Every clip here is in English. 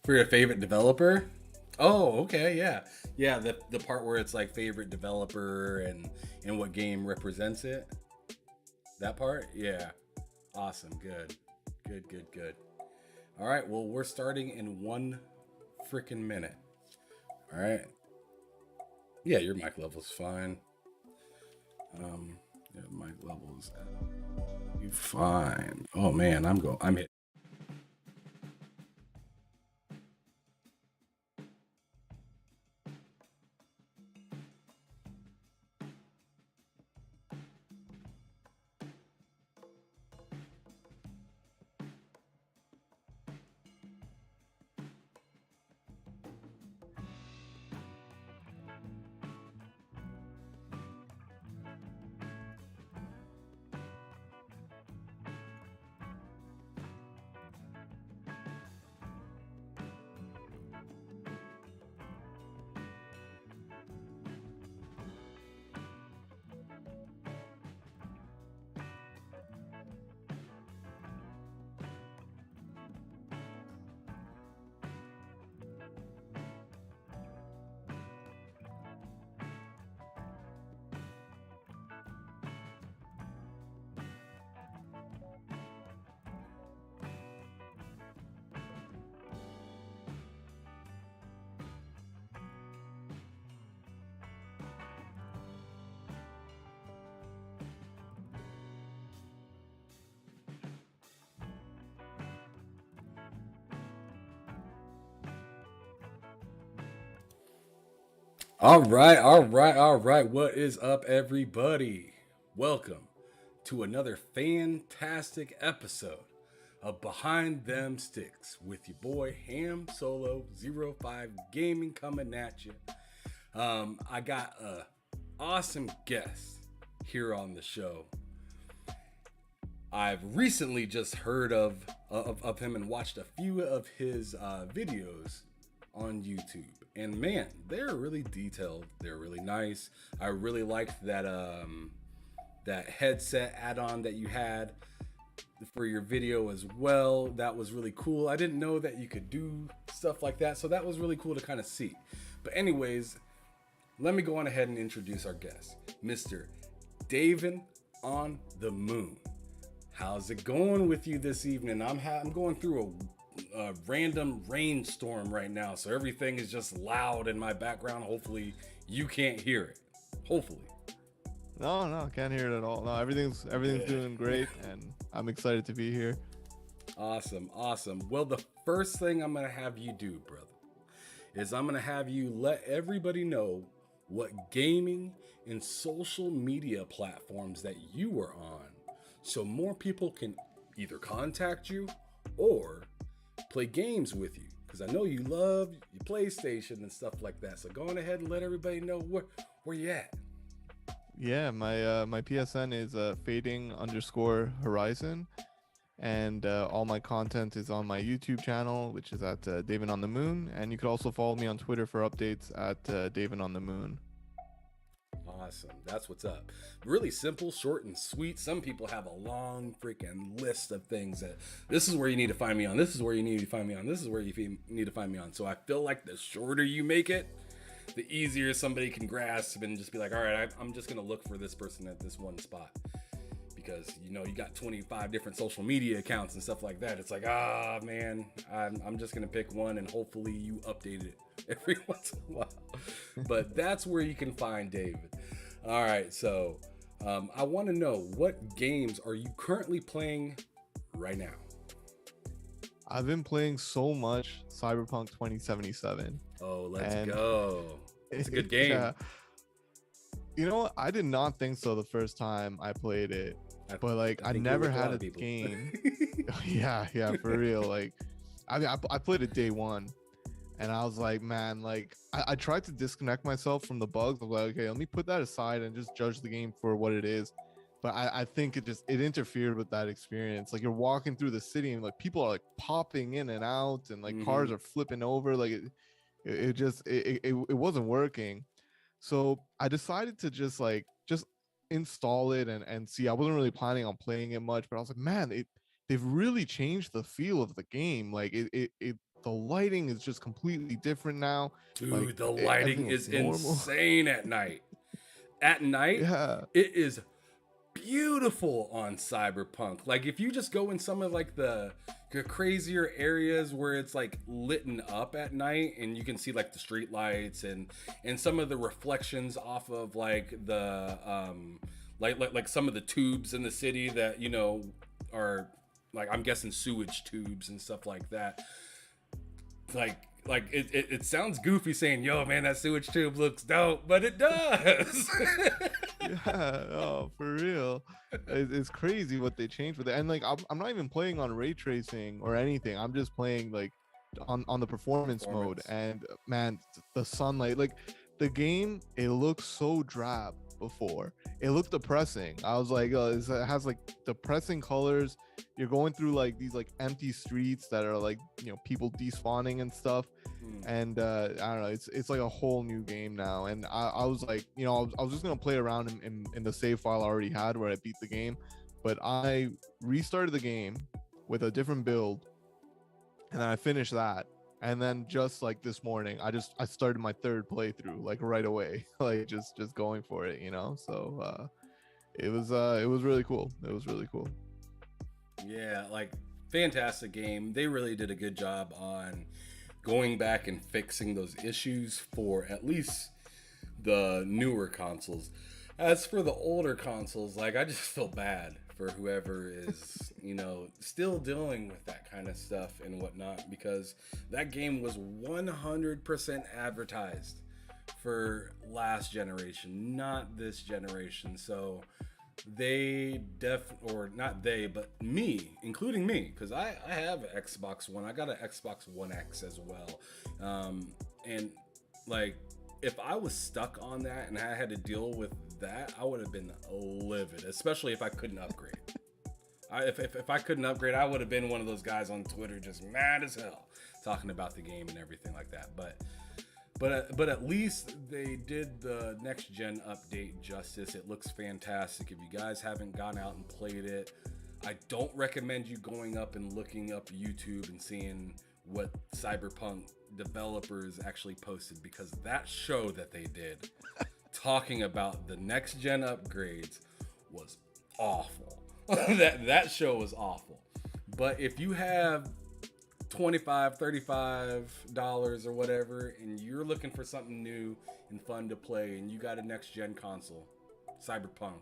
For your favorite developer? Oh, okay, yeah, yeah. The part where it's like favorite developer and what game represents it. That part, yeah. Awesome, good, good, good, good. All right, well, we're starting in one freaking minute. All right. Yeah, your mic level's fine. Your mic level's you fine. Oh man, I'm hit. All right, all right, all right. What is up, everybody? Welcome to another fantastic episode of Behind Them Sticks with your boy Ham Solo 05 Gaming coming at you. I got a awesome guest here on the show. I've recently just heard of him and watched a few of his videos on YouTube. And man, they're really detailed. They're really nice. I really liked that headset add-on that you had for your video as well. That was really cool. I didn't know that you could do stuff like that, so that was really cool to kind of see. But anyways, let me go on ahead and introduce our guest, Mr. Daven on the Moon. How's it going with you this evening? I'm going through a random rainstorm right now, so everything is just loud in my background. Hopefully, you can't hear it. Hopefully. No, can't hear it at all. No, everything's doing great, and I'm excited to be here. Awesome, awesome. Well, the first thing I'm gonna have you do, brother, is I'm gonna have you let everybody know what gaming and social media platforms that you are on, so more people can either contact you or play games with you. Because I know you love your PlayStation and stuff like that. So go on ahead and let everybody know where you at. Yeah, my PSN is fading underscore horizon, and all my content is on my YouTube channel, which is at Daven on the Moon, and you could also follow me on Twitter for updates at Daven on the Moon. Awesome. That's what's up. Really simple, short, and sweet. Some people have a long freaking list of things that this is where you need to find me on. This is where you need to find me on. This is where you need to find me on. So I feel like the shorter you make it, the easier somebody can grasp and just be like, all right, I'm just going to look for this person at this one spot. Because, you got 25 different social media accounts and stuff like that. It's like, man, I'm just going to pick one and hopefully you update it every once in a while. But that's where you can find David. All right, so I want to know, what games are you currently playing right now? I've been playing so much Cyberpunk 2077. Oh, let's go. It's a good game. Yeah. I did not think so the first time I played it, but I never had a game. yeah, for real. I played it day one, and I was like, man, I tried to disconnect myself from the bugs. I'm like, okay, let me put that aside and just judge the game for what it is. But I think it interfered with that experience. Like, you're walking through the city and people are popping in and out, and cars are flipping over. It wasn't working. So I decided to just install it and see. I wasn't really planning on playing it much, but I was like, man, they've really changed the feel of the game. the lighting is just completely different now. Dude, like, the lighting is insane at night. At night, yeah, it is beautiful on Cyberpunk. Like if you just go in some of like the crazier areas where it's like lit up at night and you can see like the street lights and some of the reflections off of like the like some of the tubes in the city that, you know, are like, I'm guessing sewage tubes and stuff like that. Like it sounds goofy saying, yo man, that sewage tube looks dope, but it does. yeah, oh, for real. It's crazy what they changed with it. And like I'm not even playing on ray tracing or anything. I'm just playing like on the performance mode. And man, the sunlight, like the game, it looks so drab. Before it looked depressing. I was like, it has like depressing colors. You're going through like these like empty streets that are like, you know, people despawning and stuff. And I don't know, it's like a whole new game now. And I was like, you know, I was just gonna play around in the save file I already had where I beat the game, but I restarted the game with a different build, and then I finished that. And then just like this morning, I started my third playthrough like right away, like just going for it, you know. So it was really cool. It was really cool. Yeah, like fantastic game. They really did a good job on going back and fixing those issues for at least the newer consoles. As for the older consoles, like I just feel bad for whoever is, you know, still dealing with that kind of stuff and whatnot, because that game was 100% advertised for last generation, not this generation. So they or not they, but me, including me, because I have an Xbox One. I got an Xbox One X as well. And like, if I was stuck on that and I had to deal with that, I would have been livid, especially if I couldn't upgrade. If I couldn't upgrade, I would have been one of those guys on Twitter just mad as hell talking about the game and everything like that. But at least they did the next gen update justice. It looks fantastic. If you guys haven't gone out and played it, I don't recommend you going up and looking up YouTube and seeing what Cyberpunk developers actually posted, because that show that they did talking about the next gen upgrades was awful. that show was awful. But if you have $25, $35 or whatever, and you're looking for something new and fun to play, and you got a next gen console, Cyberpunk,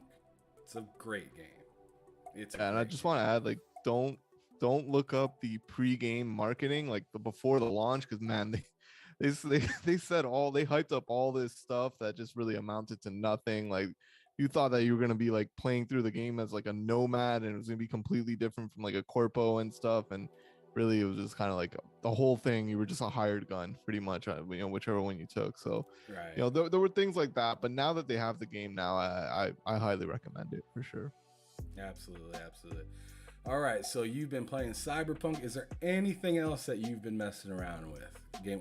it's a great game. And I just want to add, like, don't look up the pre-game marketing, like the before the launch, because man, they said they hyped up all this stuff that just really amounted to nothing. Like, you thought that you were gonna be like playing through the game as like a nomad, and it was gonna be completely different from like a corpo and stuff, and really it was just kind of like the whole thing, you were just a hired gun pretty much, you know, whichever one you took. So right. You know, there were things like that, but now that they have the game now, I highly recommend it for sure. Absolutely. All right, so you've been playing Cyberpunk. Is there anything else that you've been messing around with?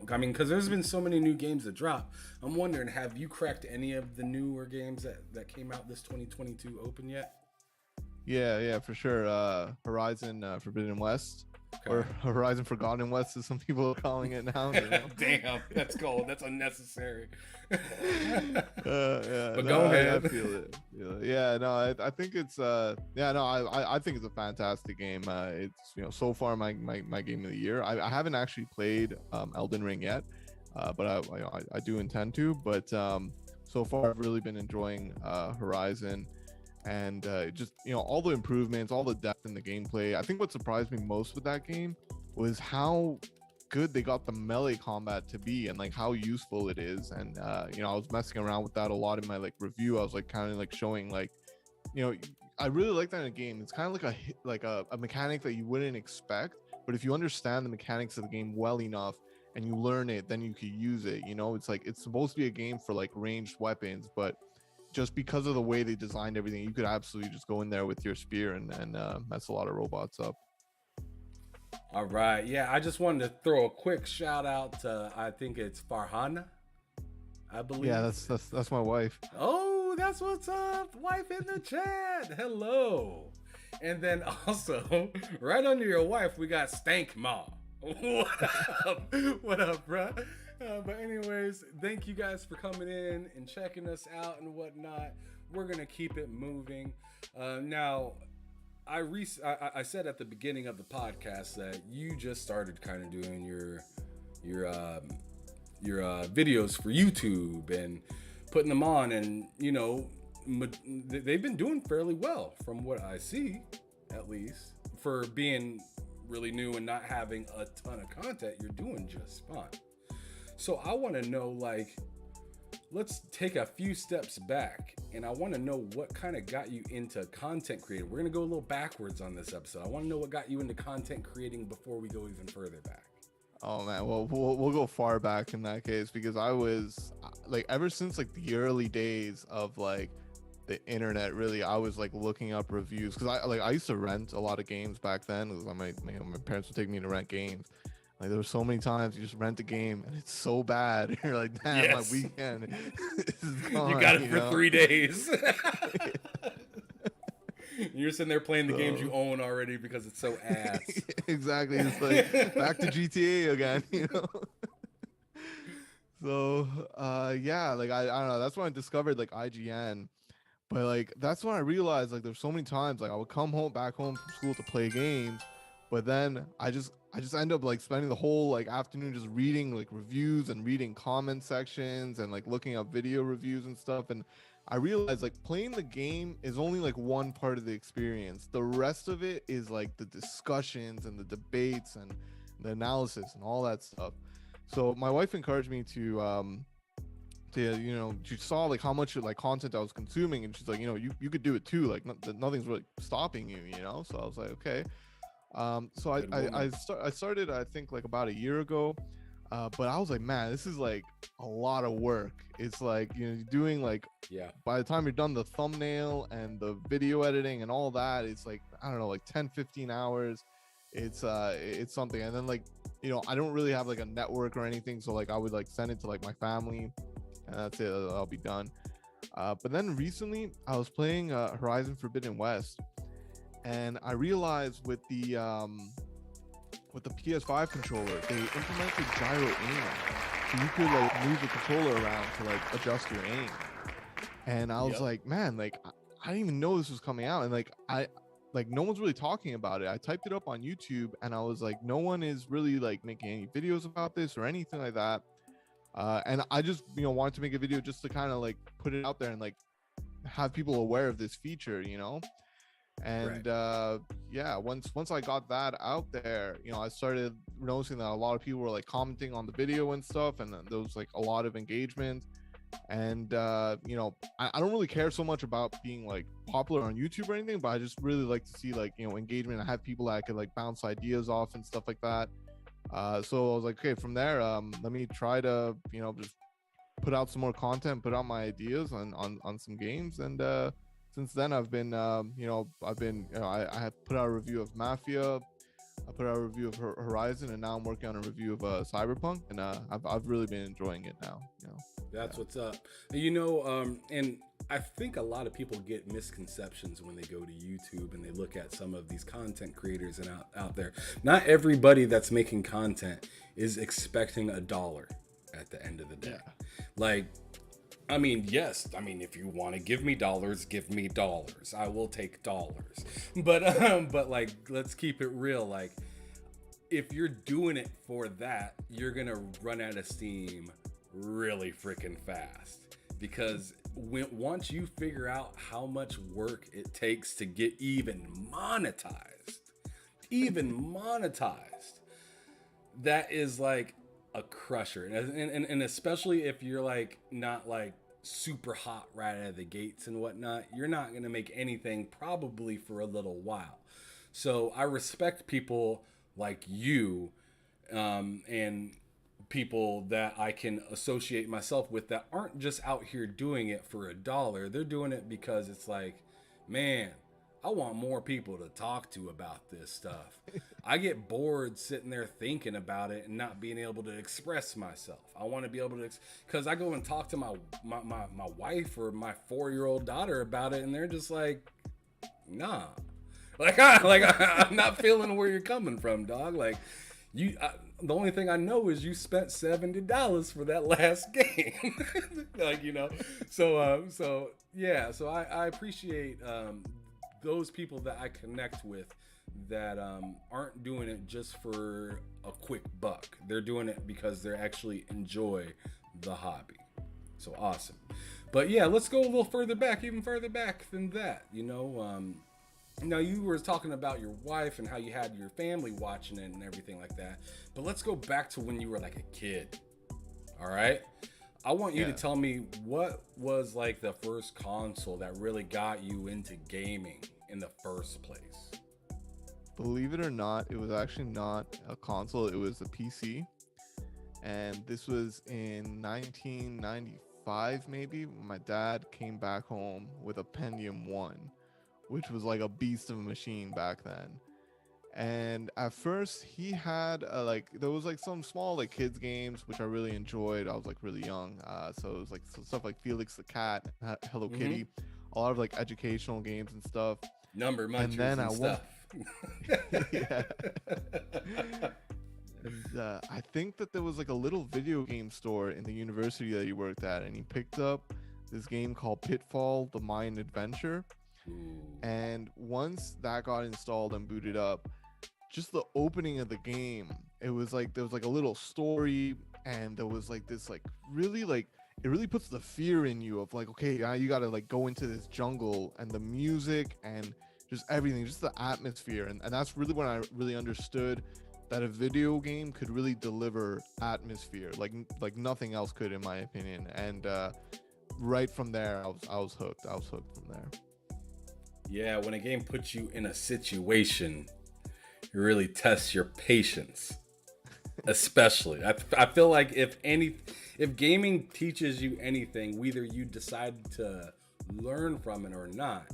I mean, because there's been so many new games that drop. I'm wondering, have you cracked any of the newer games that came out this 2022 open yet? Yeah, for sure. Horizon Forbidden West. Okay. Or Horizon Forgotten West, as some people are calling it now. You know? Damn, that's cold. That's unnecessary. Yeah, but go ahead. I feel it. Yeah, no, I think it's I think it's a fantastic game. It's, you know, so far my game of the year. I haven't actually played Elden Ring yet, but I do intend to. But so far I've really been enjoying Horizon. And just, you know, all the improvements, all the depth in the gameplay. I think what surprised me most with that game was how good they got the melee combat to be, and like how useful it is. And you know, I was messing around with that a lot in my like review. I was like kind of like showing, like, you know, I really like that in a game. It's kind of like a mechanic that you wouldn't expect, but if you understand the mechanics of the game well enough and you learn it, then you could use it. You know, it's like, it's supposed to be a game for like ranged weapons, but just because of the way they designed everything, you could absolutely just go in there with your spear and mess a lot of robots up. All right. Yeah, I just wanted to throw a quick shout out to, I think it's Farhana, I believe. Yeah, that's my wife. Oh, that's what's up. Wife in the chat. Hello. And then also, right under your wife, we got Stank Ma. What up? What up, bro? But anyways, thank you guys for coming in and checking us out and whatnot. We're gonna keep it moving. Now, I said at the beginning of the podcast that you just started kind of doing your videos for YouTube and putting them on, and they've been doing fairly well from what I see, at least for being really new and not having a ton of content. You're doing just fine. So I want to know, like, let's take a few steps back, and I want to know what kind of got you into content creating. We're gonna go a little backwards on this episode. I want to know what got you into content creating before we go even further back. Oh man, well we'll go far back in that case, because I was like, ever since like the early days of like the internet, really, I was like looking up reviews, because I used to rent a lot of games back then, because my parents would take me to rent games. Like, there were so many times you just rent a game and it's so bad. You're like, damn, yes, my weekend is gone. You got it for 3 days. You're sitting there playing the games you own already because it's so ass. Exactly. It's like back to GTA again, So, yeah, like I don't know. That's when I discovered like IGN. But like, that's when I realized, like, there's so many times like I would come back home from school to play games, but then I just end up like spending the whole like afternoon just reading like reviews and reading comment sections and like looking up video reviews and stuff. And I realized like playing the game is only like one part of the experience. The rest of it is like the discussions and the debates and the analysis and all that stuff. So my wife encouraged me to she saw like how much like content I was consuming, and she's like, you could do it too. Like nothing's really stopping you, So I was like, okay. So I started, I think, like about a year ago, but I was like, man, this is like a lot of work. It's like, doing like, by the time you're done the thumbnail and the video editing and all that, it's like, I don't know, like 10-15 hours. It's something. And then like, I don't really have like a network or anything, so like I would like send it to like my family, and that's it. I'll be done. But then recently I was playing Horizon Forbidden West, and I realized with the PS5 controller, they implemented gyro aiming, so you could like move the controller around to like adjust your aim. And I was like, man, like I didn't even know this was coming out, and like no one's really talking about it. I typed it up on YouTube, and I was like, no one is really like making any videos about this or anything like that. And I just wanted to make a video just to kind of like put it out there and like have people aware of this feature, And right. Once I got that out there, I started noticing that a lot of people were like commenting on the video and stuff, and there was like a lot of engagement. And I don't really care so much about being like popular on YouTube or anything, but I just really like to see like engagement. I have people that I could like bounce ideas off and stuff like that. So I was like, okay, from there, let me try to just put out some more content, put out my ideas on some games. And since then I've been I have put out a review of Mafia, I put out a review of Horizon, and now I'm working on a review of Cyberpunk, and I've really been enjoying it now. That's what's up. And I think a lot of people get misconceptions when they go to YouTube and they look at some of these content creators and out there. Not everybody that's making content is expecting $1 at the end of the day. Like, yes, if you want to give me dollars, give me dollars. I will take dollars. But like, let's keep it real. Like, if you're doing it for that, you're gonna run out of steam really freaking fast, because once you figure out how much work it takes to get even monetized, that is like a crusher. And especially if you're like not like super hot right out of the gates and whatnot, you're not going to make anything probably for a little while. So I respect people like you, and people that I can associate myself with that aren't just out here doing it for $1. They're doing it because it's like, man, I want more people to talk to about this stuff. I get bored sitting there thinking about it and not being able to express myself. I want to be able to, because I go and talk to my wife or my 4-year-old daughter about it, and they're just like, nah. I'm not feeling where you're coming from, dog. Like, The only thing I know is you spent $70 for that last game. Like, so yeah. So I appreciate those people that I connect with that aren't doing it just for a quick buck. They're doing it because they actually enjoy the hobby. So awesome. But yeah, let's go a little further back, even further back than that. Now you were talking about your wife and how you had your family watching it and everything like that. But let's go back to when you were like a kid. All right? I want you to tell me what was like the first console that really got you into gaming in the first place. Believe it or not, it was actually not a console, it was a PC. And this was in 1995 maybe, when my dad came back home with a Pentium 1, which was like a beast of a machine back then. And at first he had there was like some small like kids games which I really enjoyed. I was like really young, so it was like stuff like Felix the Cat, Hello Kitty, a lot of like educational games and stuff. Number munchers and stuff. Yeah. And I think that there was like a little video game store in the university that he worked at, and he picked up this game called Pitfall: The Mayan Adventure. And once that got installed and booted up, just the opening of the game, it was like there was like a little story, and there was like this like really like it really puts the fear in you of like, okay, you gotta like go into this jungle, and the music and just everything, just the atmosphere, and that's really when I really understood that a video game could really deliver atmosphere like nothing else could, in my opinion. And right from there, I was hooked. I was hooked from there. Yeah, when a game puts you in a situation, it really tests your patience. Especially, I feel like if gaming teaches you anything, whether you decide to learn from it or not,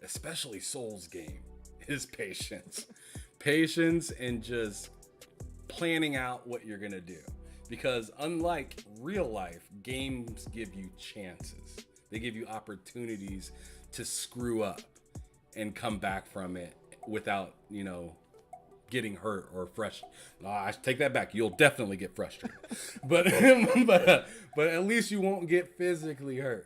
especially Souls game, is patience. Patience and just planning out what you're gonna do. Because unlike real life, games give you chances. They give you opportunities to screw up and come back from it without, getting hurt or fresh. I take that back. You'll definitely get frustrated, but at least you won't get physically hurt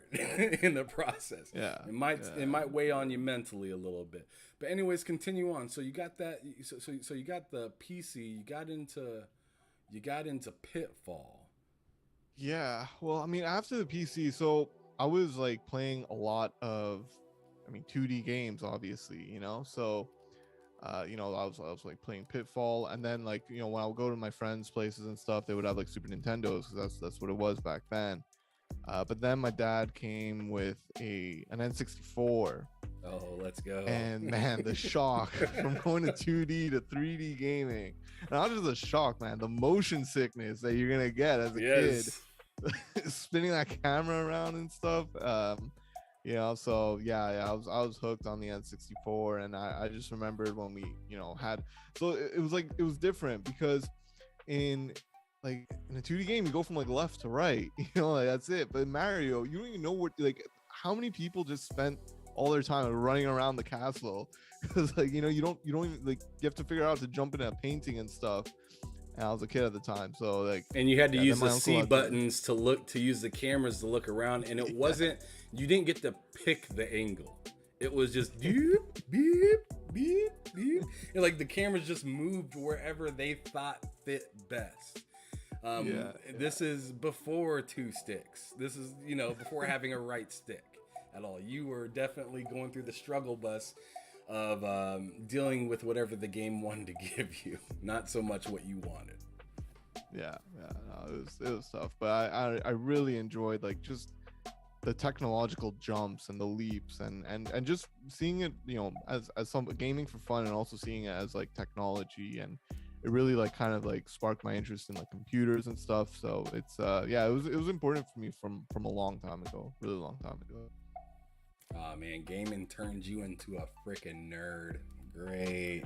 in the process. Yeah, it might weigh on you mentally a little bit. But anyways, continue on. So you got that. So you got the PC. You got into Pitfall. Yeah. Well, I mean, after the PC, so I was like playing a lot of, 2D games, obviously. So. I was like playing Pitfall, and then like when I would go to my friends' places and stuff, they would have like Super Nintendos, because that's what it was back then. But then my dad came with an N64. Oh, let's go! And man, the shock from going to 2D to 3D gaming, not just the shock, man, the motion sickness that you're gonna get as a kid, spinning that camera around and stuff. So I was hooked on the N64, and I just remembered when we, had, so it was different, because in a 2D game, you go from like left to right, like that's it. But in Mario, you don't even know how many people just spent all their time running around the castle, because you don't even you have to figure out to jump in a painting and stuff. And I was a kid at the time, so and you had to use the C buttons to use the cameras to look around, and it wasn't, you didn't get to pick the angle. It was just beep, beep, beep, beep. And the cameras just moved wherever they thought fit best. This is before 2 sticks. This is, before having a right stick at all. You were definitely going through the struggle bus of dealing with whatever the game wanted to give you, not so much what you wanted. It was tough, but I really enjoyed just the technological jumps and the leaps, and just seeing it as some gaming for fun, and also seeing it as technology, and it really kind of sparked my interest in computers and stuff. So it's it was important for me from a long time ago, really long time ago. Oh man, gaming turns you into a freaking nerd. Great.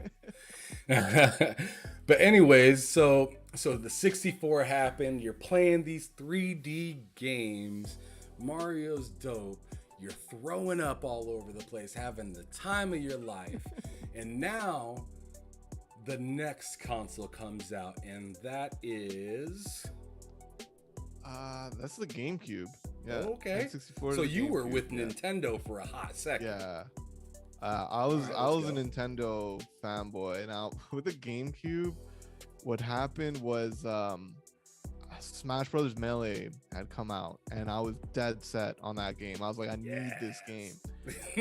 But anyways, so the 64 happened. You're playing these 3D games. Mario's dope. You're throwing up all over the place, having the time of your life. And now the next console comes out, and that is that's the GameCube. Yeah. Okay. N64. So you were with Nintendo for a hot second. Yeah. I was a Nintendo fanboy. Now with the GameCube, what happened was Smash Brothers Melee had come out, and I was dead set on that game. I was like, I need this game.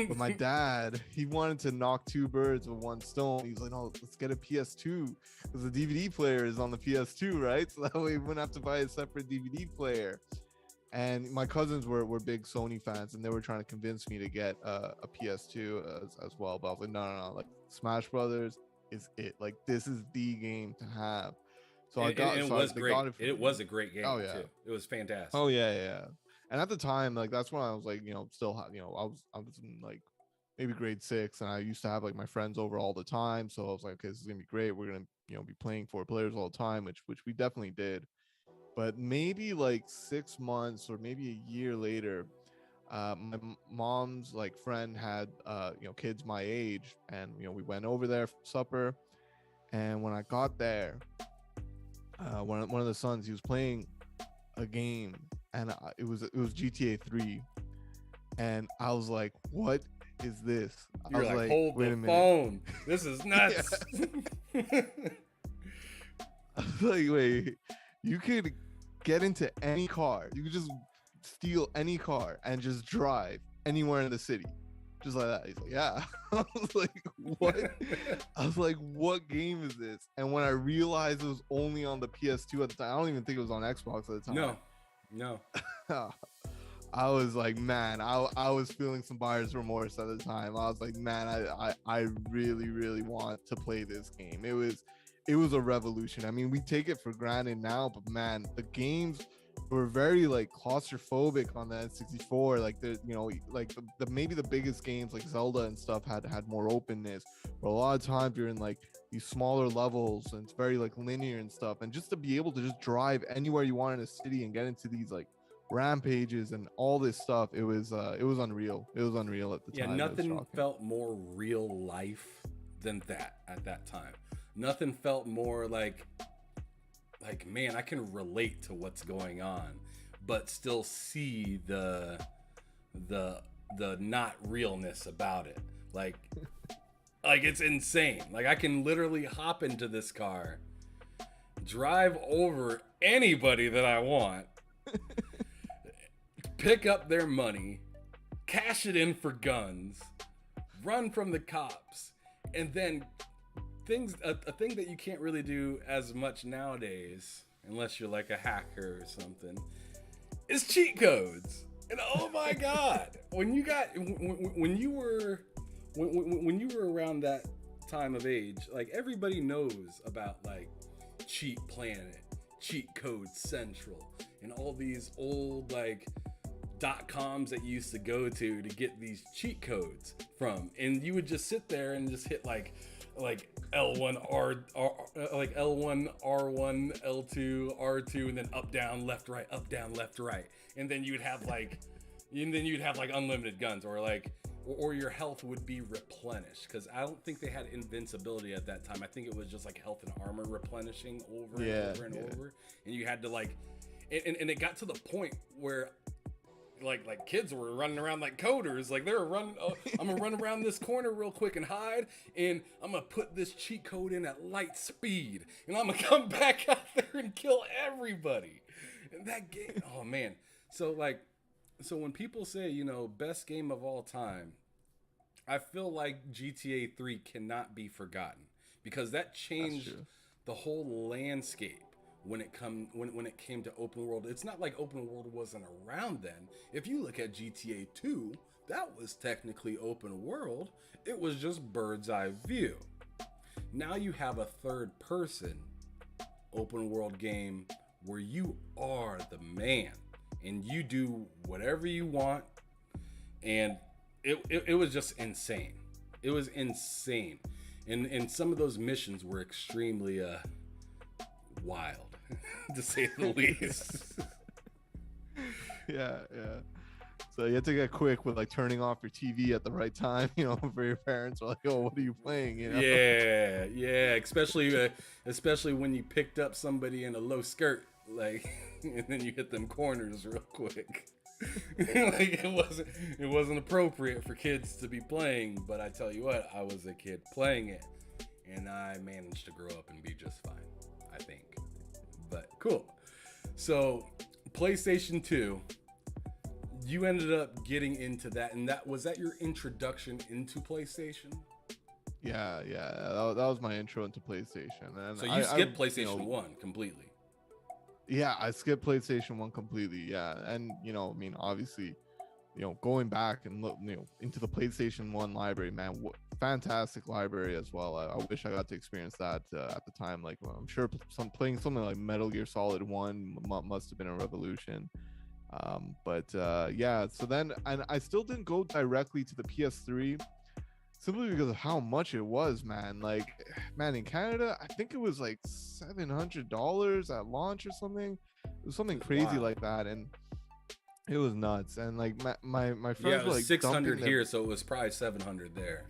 But my dad, he wanted to knock two birds with one stone. He was like, no, let's get a PS2 because the DVD player is on the PS2, right? So that way we wouldn't have to buy a separate DVD player. And my cousins were big Sony fans, and they were trying to convince me to get a PS2 as well. But I was like, no. Like Smash Brothers is it. Like this is the game to have. So I got it. Was great. It was a great game. Oh yeah, too. It was fantastic. Oh yeah. And at the time, like that's when I was like, still, I was in like maybe grade 6, and I used to have like my friends over all the time. So I was like, okay, this is gonna be great. We're gonna be playing 4 players all the time, which we definitely did. But maybe like 6 months or maybe a year later, my mom's like friend had kids my age, and we went over there for supper. And when I got there, one of the sons, he was playing a game, and it was GTA 3, and I was like, what is this? You're I was like, hold the phone, this is nuts. I was like, wait, you could get into any car, you could just steal any car and just drive anywhere in the city just like that. He's like, yeah. I was like, what? I was like, what game is this? And when I realized it was only on the PS2 at the time, I don't even think it was on Xbox at the time. No. I was like, man, I was feeling some buyer's remorse at the time. I was like, man, I really, really want to play this game. It was a revolution. I mean, we take it for granted now, but man, the games were very like claustrophobic on the N64. Like the maybe the biggest games like Zelda and stuff had more openness, but a lot of times you're in like these smaller levels, and it's very like linear and stuff. And just to be able to just drive anywhere you want in a city and get into these like rampages and all this stuff, it was unreal. It was unreal at the time. Yeah, nothing felt more real life than that at that time. Nothing felt more like man, I can relate to what's going on, but still see the not realness about it. Like it's insane. Like I can literally hop into this car, drive over anybody that I want, pick up their money, cash it in for guns, run from the cops, and then a thing that you can't really do as much nowadays, unless you're like a hacker or something, is cheat codes. And oh my god, when you were around that time of age, like everybody knows about like Cheat Planet, Cheat Code Central, and all these old like .coms that you used to go to get these cheat codes from, and you would just sit there and just hit like L1 like L1 R1 L2 R2 and then up down left right, and then you'd have like unlimited guns, or your health would be replenished, because I don't think they had invincibility at that time. I think it was just like health and armor replenishing over and over, and you had to like and it got to the point where like kids were running around like coders, like they were running. I'm gonna run around this corner real quick and hide, and I'm gonna put this cheat code in at light speed, and I'm gonna come back out there and kill everybody. And that game, oh man. So when people say, best game of all time, I feel like GTA 3 cannot be forgotten, because that changed the whole landscape. When it came to open world, it's not like open world wasn't around then. If you look at GTA 2, that was technically open world. It was just bird's eye view. Now you have a third person open world game where you are the man and you do whatever you want, and it was just insane. It was insane, and some of those missions were extremely wild. To say the least. Yeah. So you have to get quick with like turning off your TV at the right time, you know, for your parents are like, oh, what are you playing? You know? Yeah, especially when you picked up somebody in a low skirt, like, and then you hit them corners real quick. Like it wasn't appropriate for kids to be playing, but I tell you what, I was a kid playing it, and I managed to grow up and be just fine, I think. But cool. So PlayStation 2, you ended up getting into that, and was that your introduction into PlayStation? Yeah, that was my intro into PlayStation. And so you skipped PlayStation 1 completely. Yeah, I skipped PlayStation 1 completely. Yeah, and you know, I mean, obviously, you know, going back and look, you know, into the PlayStation 1 library, man, fantastic library as well. I wish I got to experience that at the time. Like, I'm sure playing something like Metal Gear Solid 1 must have been a revolution. Yeah, so then, and I still didn't go directly to the PS3 simply because of how much it was, man. Like, man, in Canada, I think it was like $700 at launch or something. It was something crazy like that, and it was nuts. And like my friends were like 600 here, so it was probably 700 there.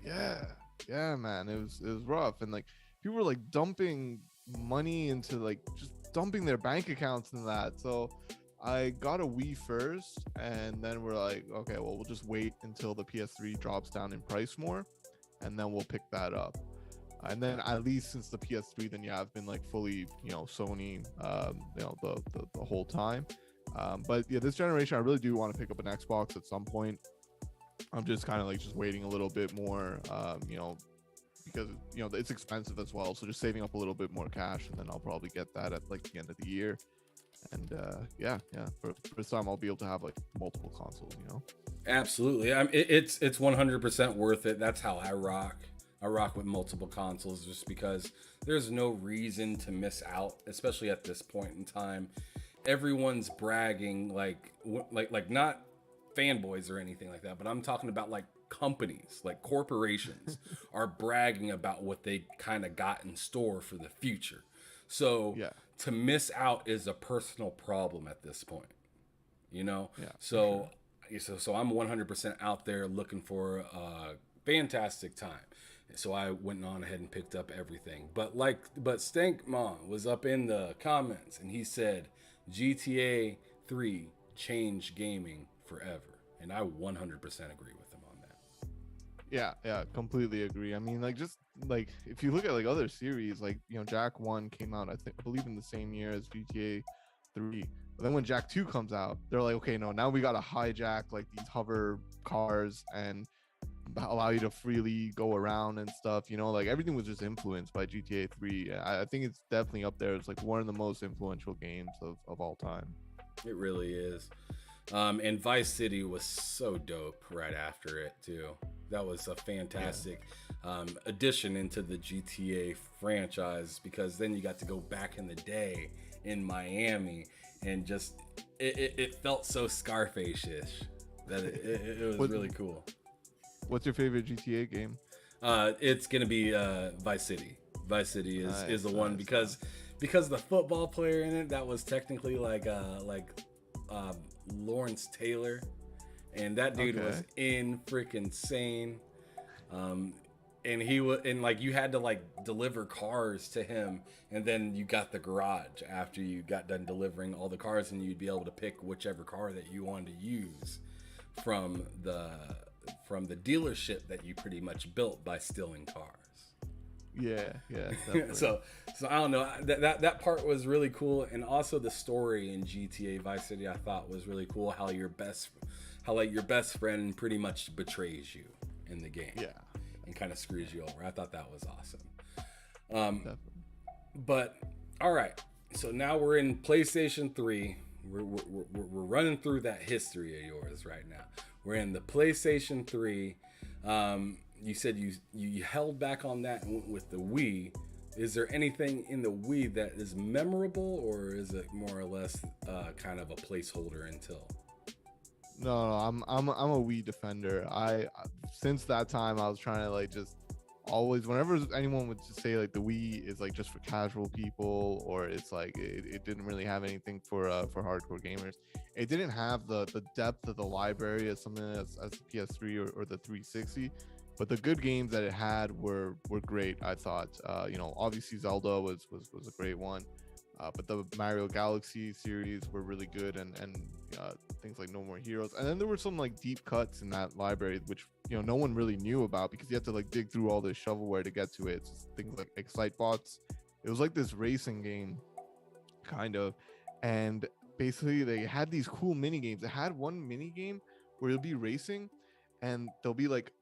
Yeah, man, it was rough, and like people were like dumping money into like just dumping their bank accounts and that. So I got a Wii first, and then we're like, okay, well, we'll just wait until the PS3 drops down in price more, and then we'll pick that up. And then at least since the PS3, then yeah, I've been like fully, you know, Sony, you know, the whole time. But yeah, this generation, I really do want to pick up an Xbox at some point. I'm just kind of like just waiting a little bit more, you know, because you know it's expensive as well. So just saving up a little bit more cash, and then I'll probably get that at like the end of the year. And yeah, for this time I'll be able to have like multiple consoles, you know. Absolutely. It's 100% worth it. That's how I rock. I rock with multiple consoles just because there's no reason to miss out, especially at this point in time. Everyone's bragging like not fanboys or anything like that, but I'm talking about like companies, like corporations are bragging about what they kind of got in store for the future. So yeah, to miss out is a personal problem at this point, you know? Yeah, so I'm 100% out there looking for a fantastic time. So I went on ahead and picked up everything. But Stank Mom was up in the comments and he said GTA 3 changed gaming forever. And I 100% agree with him on that. Yeah, completely agree. I mean, like, just like if you look at like other series, like, you know, Jak 1 came out, I believe in the same year as GTA 3. But then when Jak 2 comes out, they're like, okay, no, now we got to hijack like these hover cars and allow you to freely go around and stuff, you know, like everything was just influenced by GTA 3. I think it's definitely up there. It's like one of the most influential games of all time. It really is. And Vice City was so dope right after it too. That was a fantastic addition into the GTA franchise, because then you got to go back in the day in Miami and just it felt so Scarface-ish that it was really cool. What's your favorite GTA game? It's gonna be Vice City. Vice City is the one because the football player in it, that was technically like Lawrence Taylor, and that dude was freaking sane. And he was, and like you had to like deliver cars to him, and then you got the garage after you got done delivering all the cars, and you'd be able to pick whichever car that you wanted to use from the dealership that you pretty much built by stealing cars. Yeah. so I don't know, that part was really cool, and also the story in GTA Vice City I thought was really cool. How your best friend pretty much betrays you in the game, and kind of screws you over. I thought that was awesome. But all right, so now we're in PlayStation 3. We're running through that history of yours right now. We're in the PlayStation 3. You said you held back on that and went with the Wii. Is there anything in the Wii that is memorable, or is it more or less kind of a placeholder until? No, I'm a Wii defender. Since that time I was trying to like just always, whenever anyone would just say like the Wii is like just for casual people, or it's like it didn't really have anything for hardcore gamers. It didn't have the depth of the library as something as the PS3 or the 360. But the good games that it had were great. I thought, obviously Zelda was a great one. But the Mario Galaxy series were really good, and things like No More Heroes. And then there were some like deep cuts in that library, which no one really knew about, because you had to like dig through all this shovelware to get to it. It's things like Excitebots. It was like this racing game, kind of, and basically they had these cool mini games. It had one mini game where it'll be racing, and there'll be like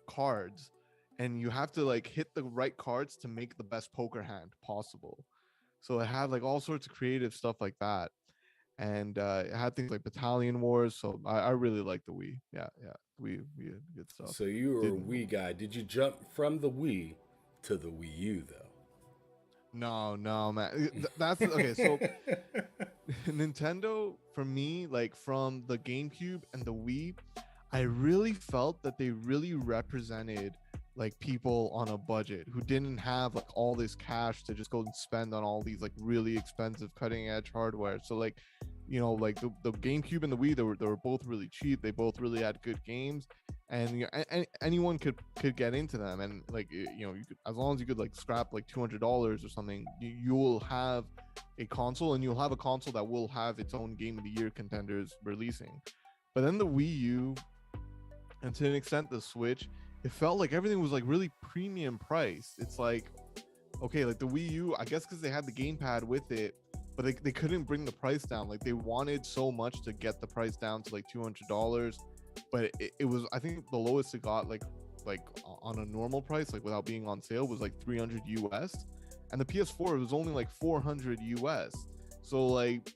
cards, and you have to like hit the right cards to make the best poker hand possible. So it had like all sorts of creative stuff like that, and it had things like Battalion Wars. So I really like the Wii. Yeah, we had good stuff. So you were a Wii guy. Did you jump from the Wii to the Wii U though? No, man. That's okay. So Nintendo, for me, like from the GameCube and the Wii, I really felt that they really represented like people on a budget who didn't have like all this cash to just go and spend on all these like really expensive cutting edge hardware. So like, like the GameCube and the Wii, they were both really cheap. They both really had good games, and anyone could get into them. And like, you could, as long as you could like scrap like $200 or something, you will have a console, and you'll have a console that will have its own game of the year contenders releasing. But then the Wii U, and to an extent the Switch, it felt like everything was like really premium price. It's like, okay, like the Wii U, I guess because they had the gamepad with it, but they couldn't bring the price down. Like they wanted so much to get the price down to like $200, but it was, I think the lowest it got like on a normal price, like without being on sale, was like 300 US, and the PS4 was only like 400 US. So like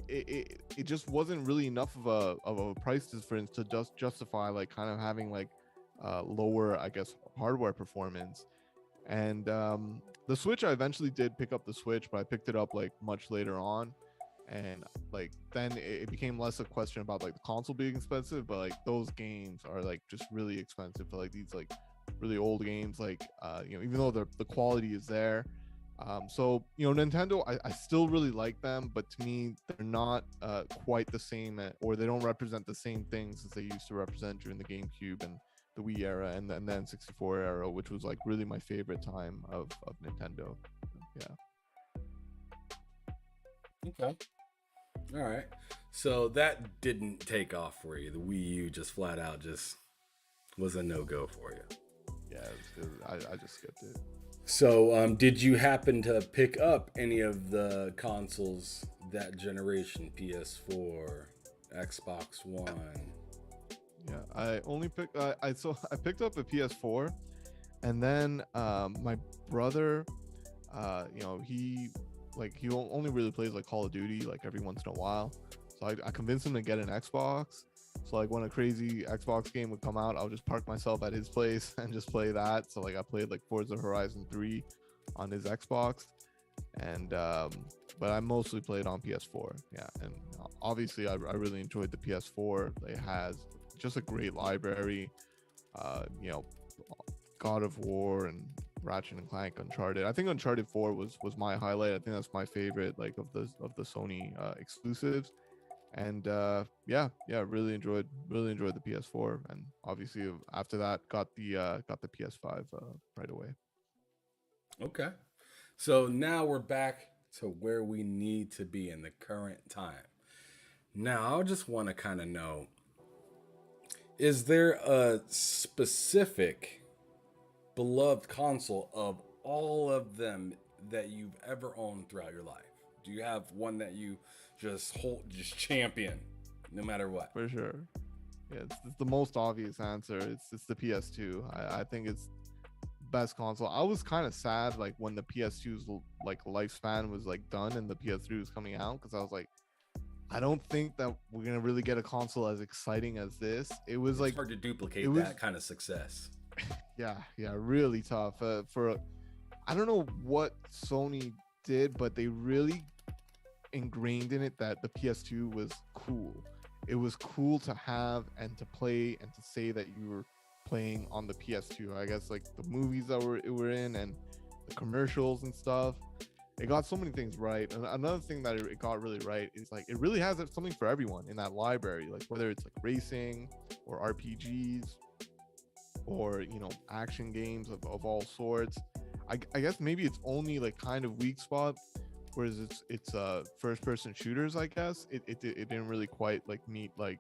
it just wasn't really enough of a price difference to just justify like kind of having like lower, I guess, hardware performance. And the Switch, I eventually did pick up the Switch, but I picked it up like much later on, and like then it became less a question about like the console being expensive, but like those games are like just really expensive for like these like really old games, like even though the quality is there. So Nintendo, I still really like them, but to me they're not quite the same, or they don't represent the same things as they used to represent during the GameCube and the Wii era, and then 64 era, which was like really my favorite time of Nintendo. Yeah. Okay. All right. So that didn't take off for you. The Wii U just flat out just was a no-go for you. Yeah, I just skipped it. So did you happen to pick up any of the consoles that generation? PS4, Xbox One? Yeah, I only picked I picked up a PS4, and then my brother, he only really plays like Call of Duty like every once in a while. So I convinced him to get an Xbox. So like when a crazy Xbox game would come out, I'll just park myself at his place and just play that. So like I played like Forza Horizon 3 on his Xbox, and but I mostly played on PS4. Yeah, and obviously I really enjoyed the PS4. It has just a great library. God of War and Ratchet and Clank, Uncharted. I think Uncharted 4 was my highlight. I think that's my favorite like of the Sony exclusives. And really enjoyed the PS4, and obviously after that got the PS5 right away. Okay, so now we're back to where we need to be in the current time. Now I just want to kind of know, is there a specific beloved console of all of them that you've ever owned throughout your life? Do you have one that you just champion no matter what? For sure. Yeah, it's the most obvious answer. It's the PS2. I think it's best console. I was kind of sad like when the PS2's like lifespan was like done and the PS3 was coming out, because I was like, I don't think that we're gonna really get a console as exciting as this. It's like hard to duplicate that kind of success. Yeah, really tough. I don't know what Sony did, but they really ingrained in it that the PS2 was cool. It was cool to have and to play and to say that you were playing on the PS2. I guess like the movies that were in and the commercials and stuff. It got so many things right. And another thing that it got really right is like it really has something for everyone in that library. Like whether it's like racing or RPGs or action games of all sorts. I guess maybe it's only like kind of weak spot, whereas it's first person shooters. I guess it didn't really quite like meet like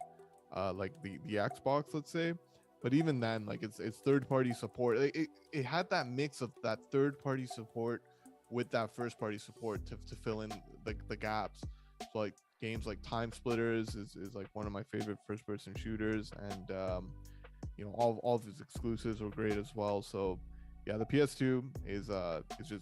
the Xbox, let's say. But even then, like it's third party support. It had that mix of that third party support with that first party support to fill in the gaps. So like games like Time Splitters is like one of my favorite first person shooters, and all of his exclusives were great as well. So yeah, the PS2 is just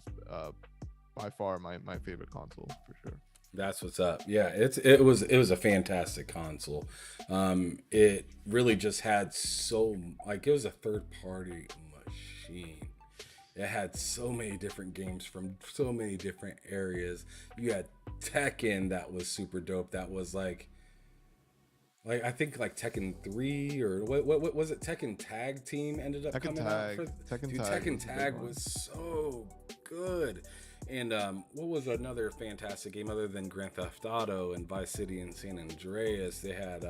by far my favorite console for sure. That's what's up. Yeah, it was a fantastic console. It really just had it was a third party machine. It had so many different games from so many different areas. You had Tekken that was super dope. That was like I think like Tekken 3 or what was it? Tekken Tag Team ended up coming out. Tekken Tag was so good. And what was another fantastic game other than Grand Theft Auto and Vice City and San Andreas? They had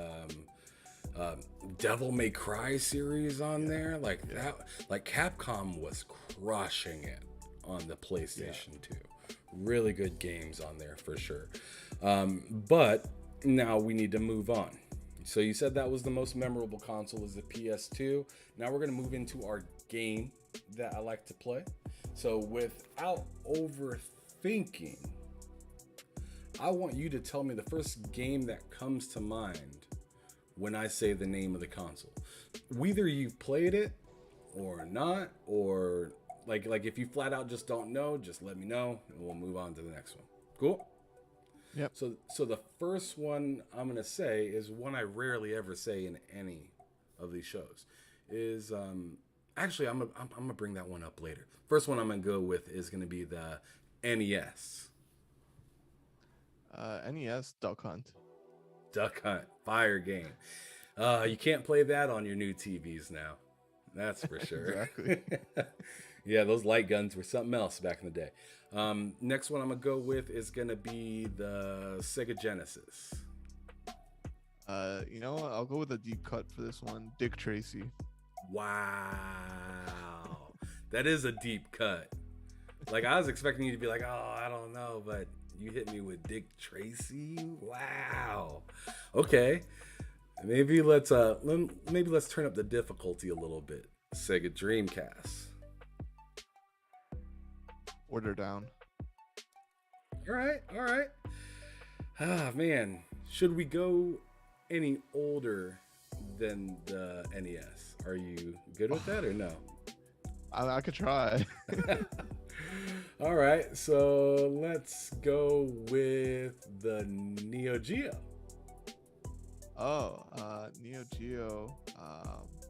Devil May Cry series on there. That. Like Capcom was crushing it on the PlayStation 2. Really good games on there for sure. But now we need to move on. So you said that was the most memorable console was the PS2. Now we're going to move into our game that I like to play. So without overthinking, I want you to tell me the first game that comes to mind when I say the name of the console. Whether you played it or not, or like if you flat out just don't know, just let me know and we'll move on to the next one. Cool? Yep. So the first one I'm going to say is one I rarely ever say in any of these shows is actually, I'm gonna bring that one up later. First one I'm gonna go with is gonna be the NES. NES Duck Hunt. Duck Hunt, fire game. You can't play that on your new TVs now. That's for sure. Exactly. Yeah, those light guns were something else back in the day. Next one I'm gonna go with is gonna be the Sega Genesis. I'll go with a deep cut for this one. Dick Tracy. Wow, that is a deep cut. Like I was expecting you to be like, oh, I don't know, but you hit me with Dick Tracy. Wow. Okay, maybe let's turn up the difficulty a little bit. Sega Dreamcast. Order down. All right. Ah man, should we go any older than the NES? Are you good with that or no? I could try. All right, so let's go with the Neo Geo. Neo Geo,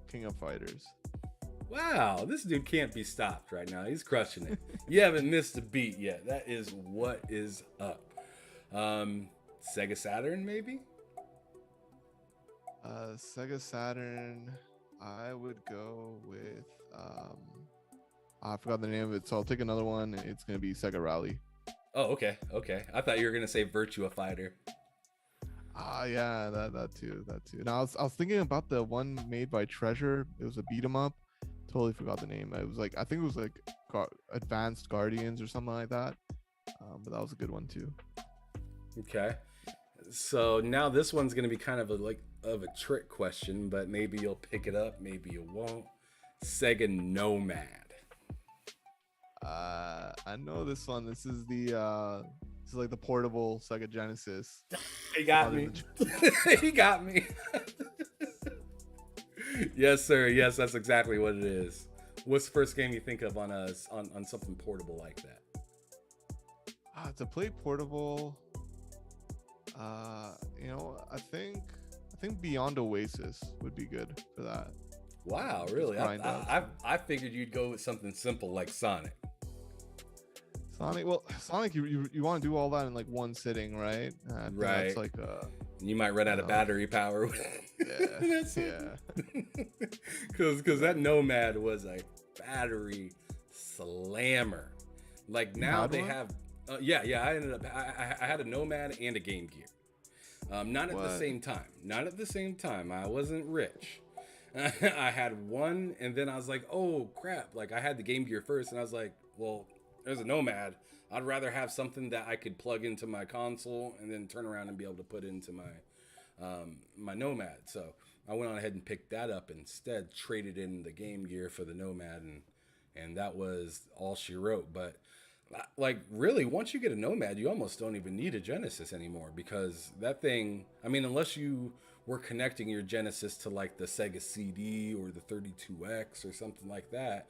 King of Fighters. Wow, this dude can't be stopped right now. He's crushing it. You haven't missed a beat yet. That is what is up. Sega Saturn, maybe? Sega Saturn, I would go with I forgot the name of it, so I'll take another one. It's gonna be Sega Rally. Oh, okay. I thought you were gonna say Virtua Fighter. Yeah, that too. Now I was thinking about the one made by Treasure. It was a beat 'em up. Totally forgot the name. It was like, I think it was like Advanced Guardians or something like that. But that was a good one too. Okay. So now this one's gonna be kind of a trick question, but maybe you'll pick it up, maybe you won't. Sega Nomad. I know this one. This is like the portable Sega Genesis. He got me. He got me. Yes, sir. Yes, that's exactly what it is. What's the first game you think of on something portable like that? To play portable, I think Beyond Oasis would be good for that. Wow, really? I figured you'd go with something simple like Sonic. Sonic. Well, Sonic, you want to do all that in like one sitting, right? Right. That's like you might run out of battery power. Yeah. Because that Nomad was a battery slammer. Like now they have. Yeah. I ended up. I had a Nomad and a Game Gear. Not at the same time. Not at the same time. I wasn't rich. I had one, and then I was like, oh crap! Like I had the Game Gear first, and I was like, well, there's a Nomad. I'd rather have something that I could plug into my console and then turn around and be able to put into my Nomad. So I went on ahead and picked that up instead. Traded in the Game Gear for the Nomad, and that was all she wrote. But like really, once you get a Nomad, you almost don't even need a Genesis anymore, because that thing, I mean, unless you were connecting your Genesis to like the Sega CD or the 32X or something like that,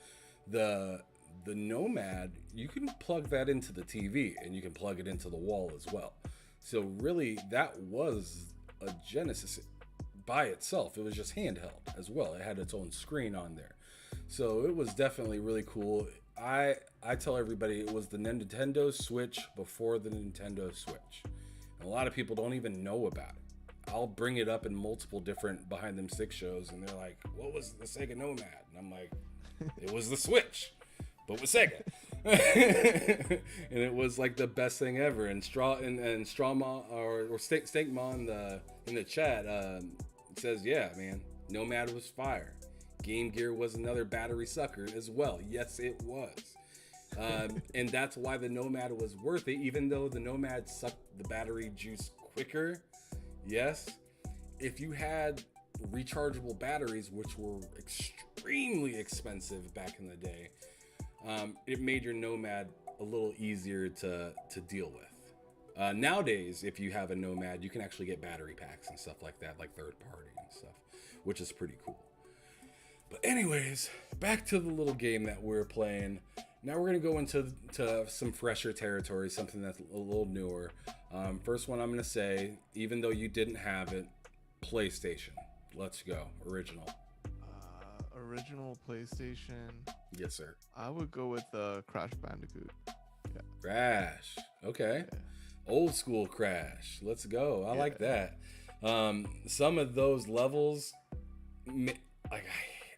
the Nomad, you can plug that into the TV and you can plug it into the wall as well. So really, that was a Genesis by itself. It was just handheld as well. It had its own screen on there. So it was definitely really cool. I tell everybody it was the Nintendo Switch before the Nintendo Switch. And a lot of people don't even know about it. I'll bring it up in multiple different Behind Them Six shows, and they're like, what was the Sega Nomad? And I'm like, it was the Switch, but with Sega. And it was like the best thing ever. And Strawma or Steakma in the chat says, yeah, man, Nomad was fire. Game Gear was another battery sucker as well. Yes, it was. And that's why the Nomad was worth it, even though the Nomad sucked the battery juice quicker. Yes, if you had rechargeable batteries, which were extremely expensive back in the day, it made your Nomad a little easier to deal with. Nowadays, if you have a Nomad, you can actually get battery packs and stuff like that, like third party and stuff, which is pretty cool. But anyways, back to the little game that we're playing. Now we're going to go into some fresher territory, something that's a little newer. First one I'm going to say, even though you didn't have it, PlayStation. Let's go. Original. Original PlayStation. Yes, sir. I would go with Crash Bandicoot. Yeah. Crash. Okay. Yeah. Old school Crash. Let's go. I like that. Some of those levels, like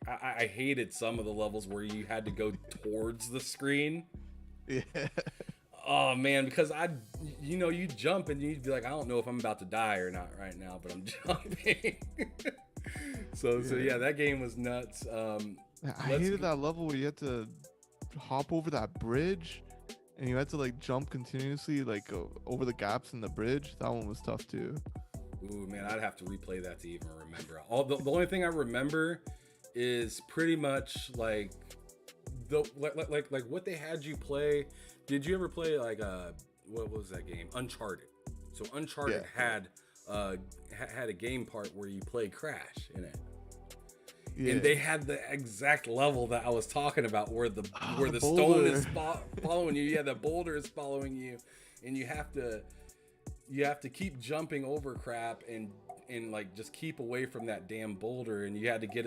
I hated some of the levels where you had to go towards the screen. Yeah. Oh man, because you jump and you'd be like, I don't know if I'm about to die or not right now, but I'm jumping. So yeah, that game was nuts. I hated that level where you had to hop over that bridge and you had to like jump continuously like over the gaps in the bridge. That one was tough too. Ooh man, I'd have to replay that to even remember. The only thing I remember is pretty much like what they had you play. Did you ever play like what was that game? Uncharted. So Uncharted had a game part where you play Crash in it. Yeah. And they had the exact level that I was talking about, where the stone is following you. Yeah, the boulder is following you, and you have to keep jumping over crap and like just keep away from that damn boulder. And you had to get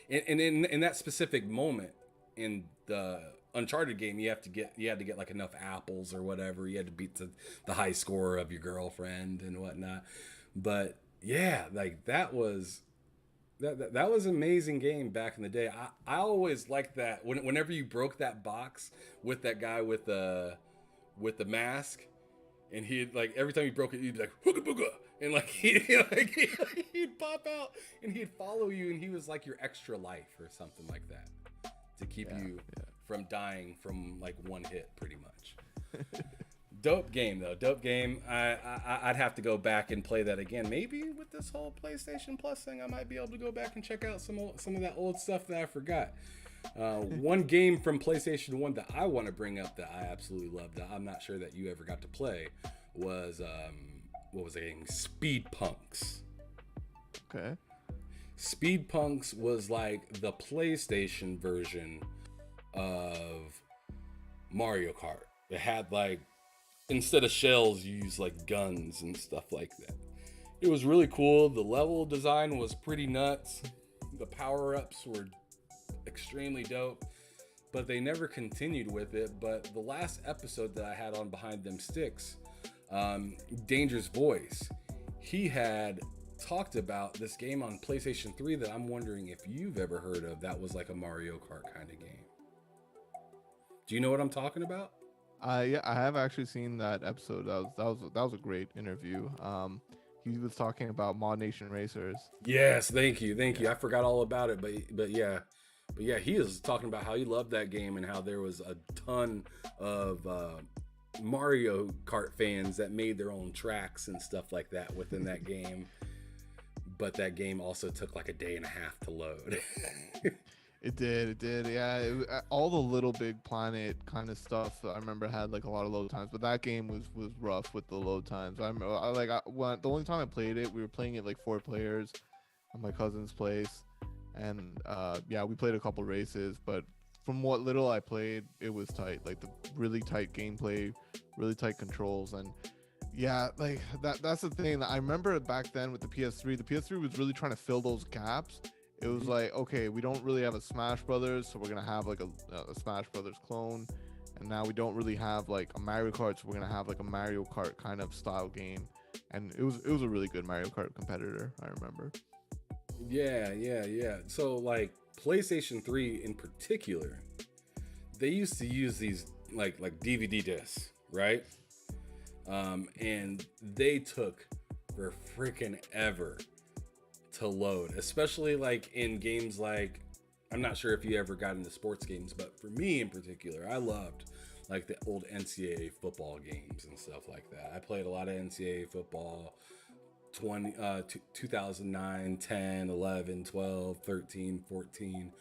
in that specific moment in the Uncharted game, you had to get like enough apples or whatever. You had to beat the high score of your girlfriend and whatnot. But yeah, like that was an amazing game back in the day. I always liked that whenever you broke that box with that guy with the mask, and he'd like every time you broke it, you'd be like hooga booga, and like he'd pop out and he'd follow you, and he was like your extra life or something like that to keep you from dying from like one hit, pretty much. Dope game though. Dope game. I'd have to go back and play that again. Maybe with this whole PlayStation Plus thing, I might be able to go back and check out some of that old stuff that I forgot. One game from PlayStation 1 that I want to bring up that I absolutely loved, that I'm not sure that you ever got to play, was what was the game? Speed Punks. Okay. Speed Punks was like the PlayStation version of Mario Kart. It had like, instead of shells, you use like guns and stuff like that. It was really cool. The level design was pretty nuts. The power-ups were extremely dope. but they never continued with it. But the last episode that I had on Behind Them Sticks, Danger's Voice, he had talked about this game on PlayStation 3 that I'm wondering if you've ever heard of. That was like a Mario Kart kind of game. Do you know what I'm talking about? Yeah, I have actually seen that episode. That was a great interview. He was talking about Mod Nation Racers. Yes, thank you. I forgot all about it, but yeah, he is talking about how he loved that game and how there was a ton of Mario Kart fans that made their own tracks and stuff like that within that game. But that game also took like a day and a half to load. It did. Yeah, all the Little Big Planet kind of stuff I remember had like a lot of load times, but that game was rough with the load times. I remember the only time I played it, we were playing it like 4 players at my cousin's place, and yeah, we played a couple races, but from what little I played, it was tight, like the really tight gameplay, really tight controls, and yeah, like that's the thing. I remember back then with the PS3, the PS3 was really trying to fill those gaps. It was like, okay, we don't really have a Smash Brothers, so we're gonna have like a Smash Brothers clone, and now we don't really have like a Mario Kart, so we're gonna have like a Mario Kart kind of style game, and it was a really good Mario Kart competitor, I remember. Yeah. So like PlayStation 3 in particular, they used to use these like DVD discs, right? And they took for freaking ever to load, especially like in games like, I'm not sure if you ever got into sports games, but for me in particular, I loved like the old NCAA football games and stuff like that. I played a lot of NCAA football 2009, 10, 11, 12, 13, 14,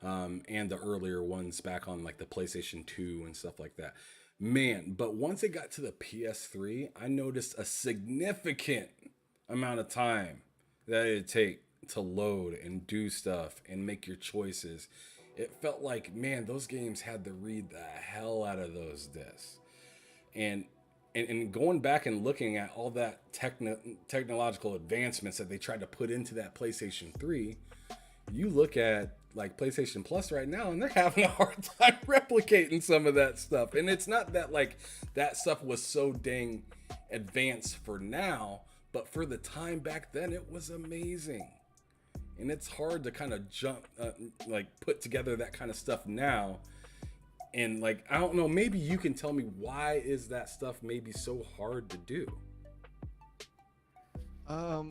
and the earlier ones back on like the PlayStation 2 and stuff like that. Man, but once it got to the PS3, I noticed a significant amount of time that it'd take to load and do stuff and make your choices. It felt like, man, those games had to read the hell out of those discs. And going back and looking at all that technological advancements that they tried to put into that PlayStation 3, you look at like PlayStation Plus right now, and they're having a hard time replicating some of that stuff. And it's not that like that stuff was so dang advanced for now, but for the time back then, it was amazing. And it's hard to kind of put together that kind of stuff now. And like, I don't know, maybe you can tell me, why is that stuff maybe so hard to do?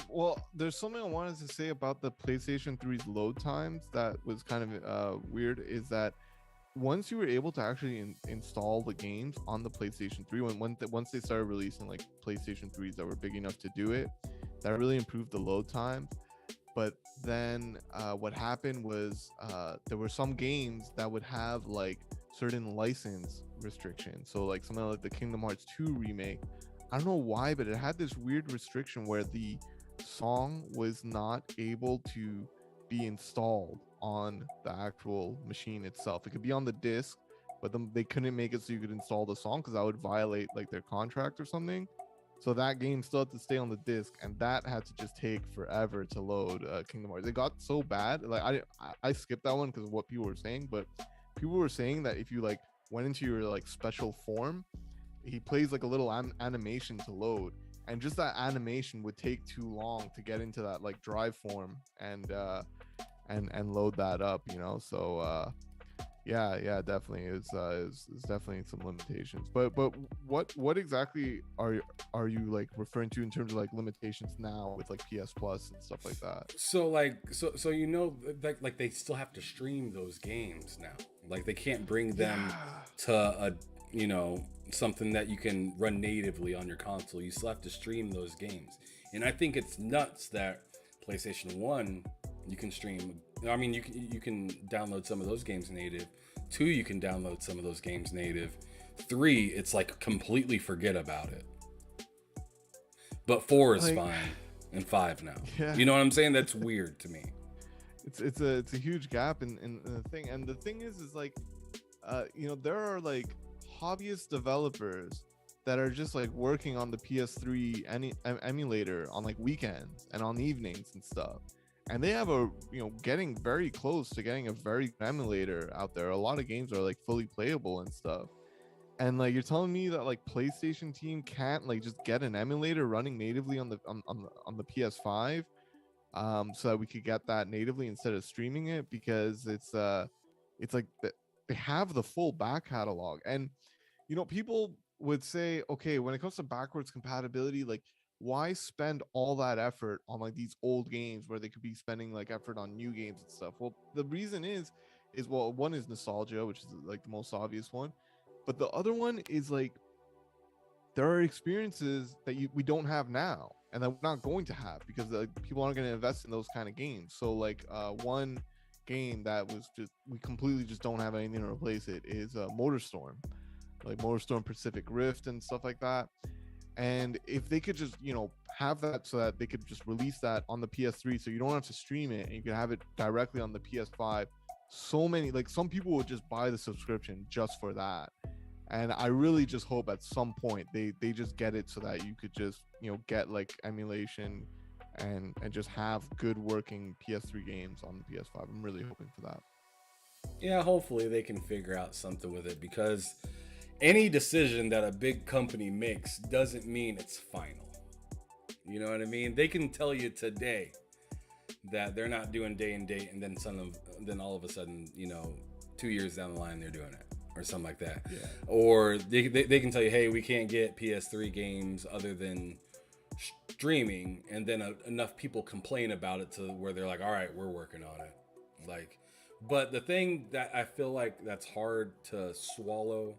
Well, there's something I wanted to say about the PlayStation 3's load times that was kind of weird, is that once you were able to actually install the games on the PlayStation 3, once they started releasing like PlayStation 3s that were big enough to do it, that really improved the load times. But then what happened was there were some games that would have like certain license restrictions. So like something like the Kingdom Hearts 2 remake, I don't know why, but it had this weird restriction where the song was not able to be installed on the actual machine itself. It could be on the disc, but they couldn't make it so you could install the song because that would violate like their contract or something. So that game still had to stay on the disc, and that had to just take forever to load Kingdom Hearts. It got so bad, like I skipped that one because of what people were saying, but people were saying that if you like went into your like special form, he plays like a little animation to load, and just that animation would take too long to get into that like drive form and load that up, you know. So yeah, definitely it's definitely some limitations. But what exactly are you like referring to in terms of like limitations now with like PS Plus and stuff like that? So like so you know, like they still have to stream those games now. Like they can't bring them to a, you know, something that you can run natively on your console. You still have to stream those games. And I think it's nuts that PlayStation 1, you can stream. I mean, you can download some of those games native. 2, you can download some of those games native. 3, it's like completely forget about it. But 4 is fine, and 5 now. Yeah. You know what I'm saying? That's weird to me. It's a huge gap in the thing. And the thing is like, you know, there are like hobbyist developers that are just like working on the PS3 emulator on like weekends and on evenings and stuff. and they have a, you know, getting very close to getting a very good emulator out there. A lot of games are like fully playable and stuff. And like, you're telling me that like PlayStation team can't like just get an emulator running natively on the PS5, so that we could get that natively instead of streaming it, because it's like they have the full back catalog. And you know, people would say, okay, when it comes to backwards compatibility, like, why spend all that effort on like these old games where they could be spending like effort on new games and stuff? Well, the reason is well, one is nostalgia, which is like the most obvious one, but the other one is like there are experiences that we don't have now and that we're not going to have because people aren't going to invest in those kind of games. So like one game that was just, we completely just don't have anything to replace it is Motorstorm, like Motorstorm Pacific Rift and stuff like that. And if they could just, you know, have that so that they could just release that on the PS3 so you don't have to stream it and you can have it directly on the PS5, so many, like, some people would just buy the subscription just for that. And I really just hope at some point they just get it so that you could just, you know, get like emulation and just have good working PS3 games on the PS5. I'm really hoping for that. Yeah, hopefully they can figure out something with it, because any decision that a big company makes doesn't mean it's final. You know what I mean? They can tell you today that they're not doing day and date, and then all of a sudden, you know, 2 years down the line they're doing it, or something like that. Yeah. Or they can tell you, hey, we can't get PS3 games other than streaming, and then enough people complain about it to where they're like, all right, we're working on it. Like, but the thing that I feel like that's hard to swallow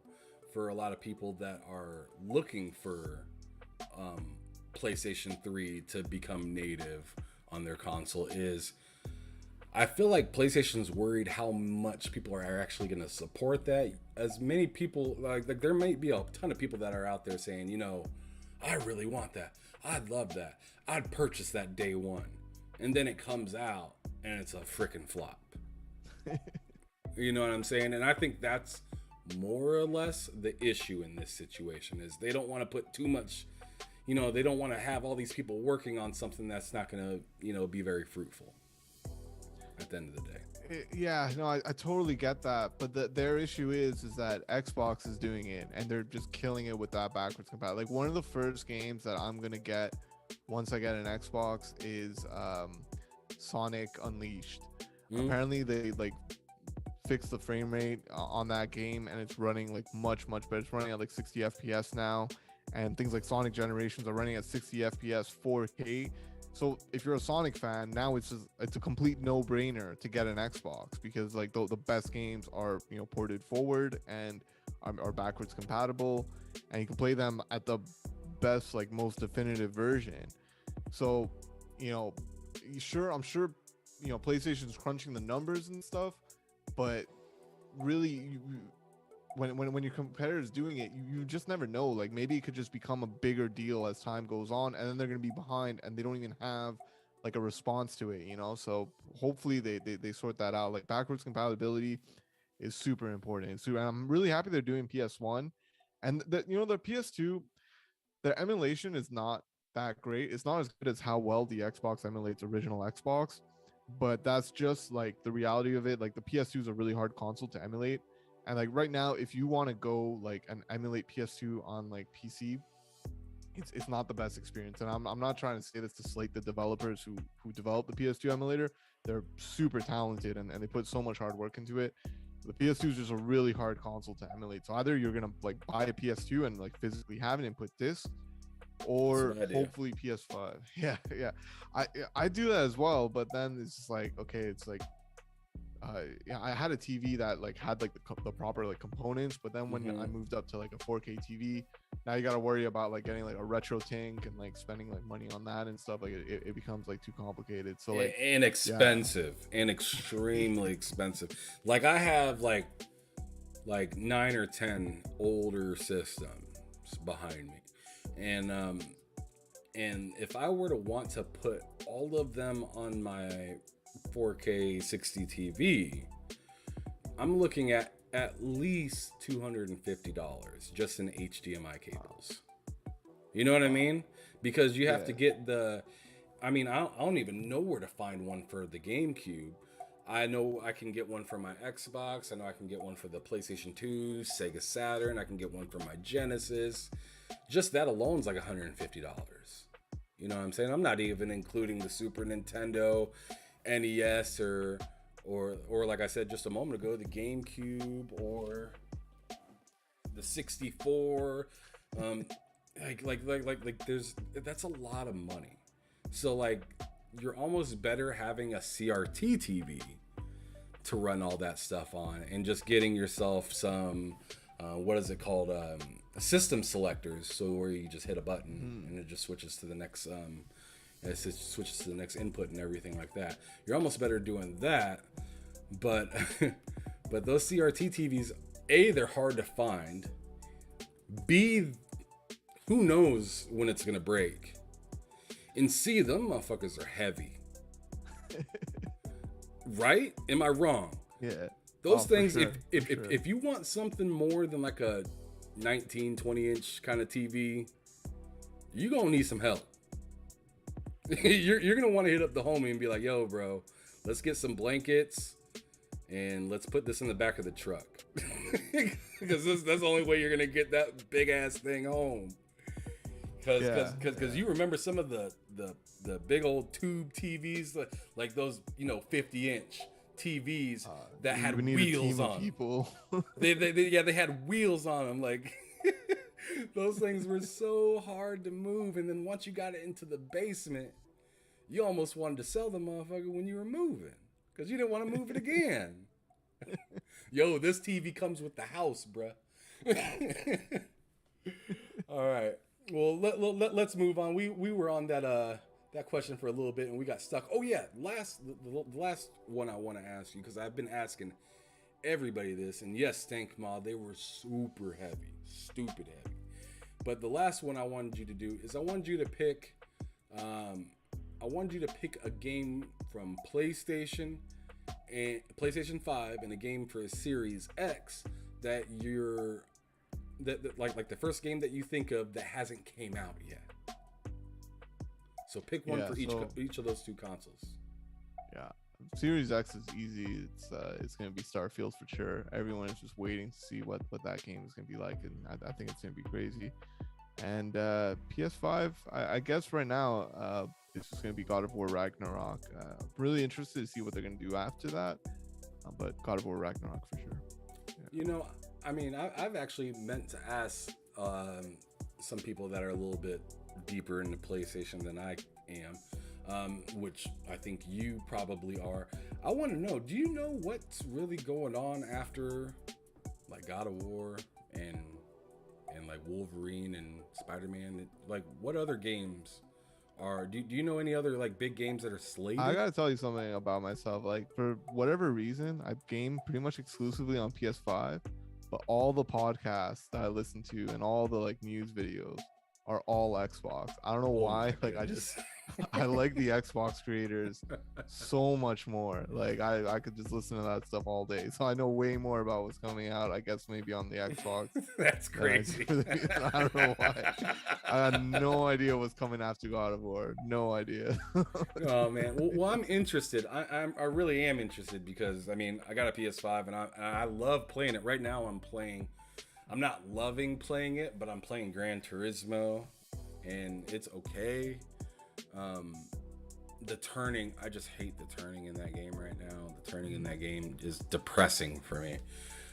for a lot of people that are looking for PlayStation 3 to become native on their console is, I feel like PlayStation's worried how much people are actually going to support that. As many people, like there might be a ton of people that are out there saying, you know, I really want that. I'd love that. I'd purchase that day one. And then it comes out and it's a freaking flop. You know what I'm saying? And I think that's more or less the issue in this situation, is they don't want to put too much, you know, they don't want to have all these people working on something that's not going to, you know, be very fruitful at the end of the day. Yeah, no, I totally get that, but their issue is that Xbox is doing it and they're just killing it with that backwards compatibility. Like, one of the first games that I'm gonna get once I get an Xbox is Sonic Unleashed. Apparently they like fixed the frame rate on that game and it's running like much better. It's running at like 60 FPS now, and things like Sonic Generations are running at 60 FPS 4K. So if you're a Sonic fan, now it's a complete no-brainer to get an Xbox, because like the best games are, you know, ported forward and are backwards compatible, and you can play them at the best, like most definitive version. So, you know, I'm sure, you know, PlayStation's crunching the numbers and stuff, but really, when your competitor's doing it, you just never know. Like, maybe it could just become a bigger deal as time goes on, and then they're going to be behind and they don't even have like a response to it, you know? So hopefully they sort that out. Like, backwards compatibility is super important. And I'm really happy they're doing PS1, and that, you know, the PS2, their emulation is not that great. It's not as good as how well the Xbox emulates original Xbox, but that's just like the reality of it. Like, the PS2 is a really hard console to emulate. And like right now, if you want to go like and emulate PS2 on like PC, it's not the best experience. And I'm not trying to say this to slate the developers who developed the PS2 emulator. They're super talented and they put so much hard work into it. The PS2 is just a really hard console to emulate. So either you're gonna like buy a PS2 and like physically have it and put discs, or hopefully PS5. Yeah. I do that as well, but then it's just like, okay, it's like, yeah, I had a TV that like had like the proper like components, but then when I moved up to like a 4K TV, now you got to worry about like getting like a retro tank and like spending like money on that and stuff. Like it becomes like too complicated. So like, and expensive, and extremely expensive. Like, I have like 9 or 10 older systems behind me, and if I were to want to put all of them on my 4K 60 TV, I'm looking at least $250 just in HDMI cables. You know what I mean? Because you have to get the I mean, I don't even know where to find one for the GameCube. I know I can get one for my Xbox. I know I can get one for the PlayStation 2, Sega Saturn. I can get one for my Genesis. Just that alone is like $150. You know what I'm saying? I'm not even including the Super Nintendo, NES, or like I said just a moment ago, the GameCube or the 64. There's that's a lot of money. So like you're almost better having a CRT TV to run all that stuff on and just getting yourself some what is it called, system selectors, so where you just hit a button and it just switches to the next switches to the next input and everything like that. You're almost better doing that, but but those CRT TVs, A, they're hard to find, B, who knows when it's gonna break, and C, them motherfuckers are heavy. Right? Am I wrong? Yeah. Those things, sure, if you want something more than like a 19, 20 inch kind of TV, you're gonna need some help. you're gonna want to hit up the homie and be like, yo, bro, let's get some blankets and let's put this in the back of the truck. Because that's the only way you're gonna get that big ass thing home. Because you remember some of the big old tube TVs, like those 50-inch TVs that had wheels on people. they had wheels on them. Like those things were so hard to move, and then once you got it into the basement, you almost wanted to sell the motherfucker when you were moving because you didn't want to move it again. Yo, this TV comes with the house, bruh. All right. Well, let's move on. We were on that question for a little bit and we got stuck. Oh yeah, the last one I want to ask you, because I've been asking everybody this, and yes, thank Ma, they were super heavy, stupid heavy. But the last one I wanted you to do is I wanted you to pick a game from PlayStation 5 and a game for Series X that you're like the first game that you think of that hasn't came out yet. So pick one for each of those two consoles. Yeah, Series X is easy. It's gonna be Starfield for sure. Everyone is just waiting to see what that game is gonna be like, and I think it's gonna be crazy. And PS5, I guess right now it's just gonna be God of War Ragnarok. I'm really interested to see what they're gonna do after that, but God of War Ragnarok for sure. Yeah. I mean, I've actually meant to ask some people that are a little bit deeper into PlayStation than I am, which I think you probably are. I want to know, do you know what's really going on after like God of War and like Wolverine and Spider-Man? Like, what other games are? Do you know any other like big games that are slated? I gotta tell you something about myself. Like, for whatever reason, I game pretty much exclusively on PS5. But all the podcasts that I listen to and all the like news videos are all Xbox. I don't know why. Like I like the Xbox creators so much more. Like I could just listen to that stuff all day. So I know way more about what's coming out, I guess maybe on the Xbox. That's crazy. I don't know why. I had no idea what's coming after God of War. No idea. Oh man. Well, I'm interested. I really am interested because I mean I got a PS5 and I love playing it. Right now I'm not loving playing it, but I'm playing Gran Turismo and it's okay. The turning, I just hate the turning in that game right now. The turning in that game is depressing for me.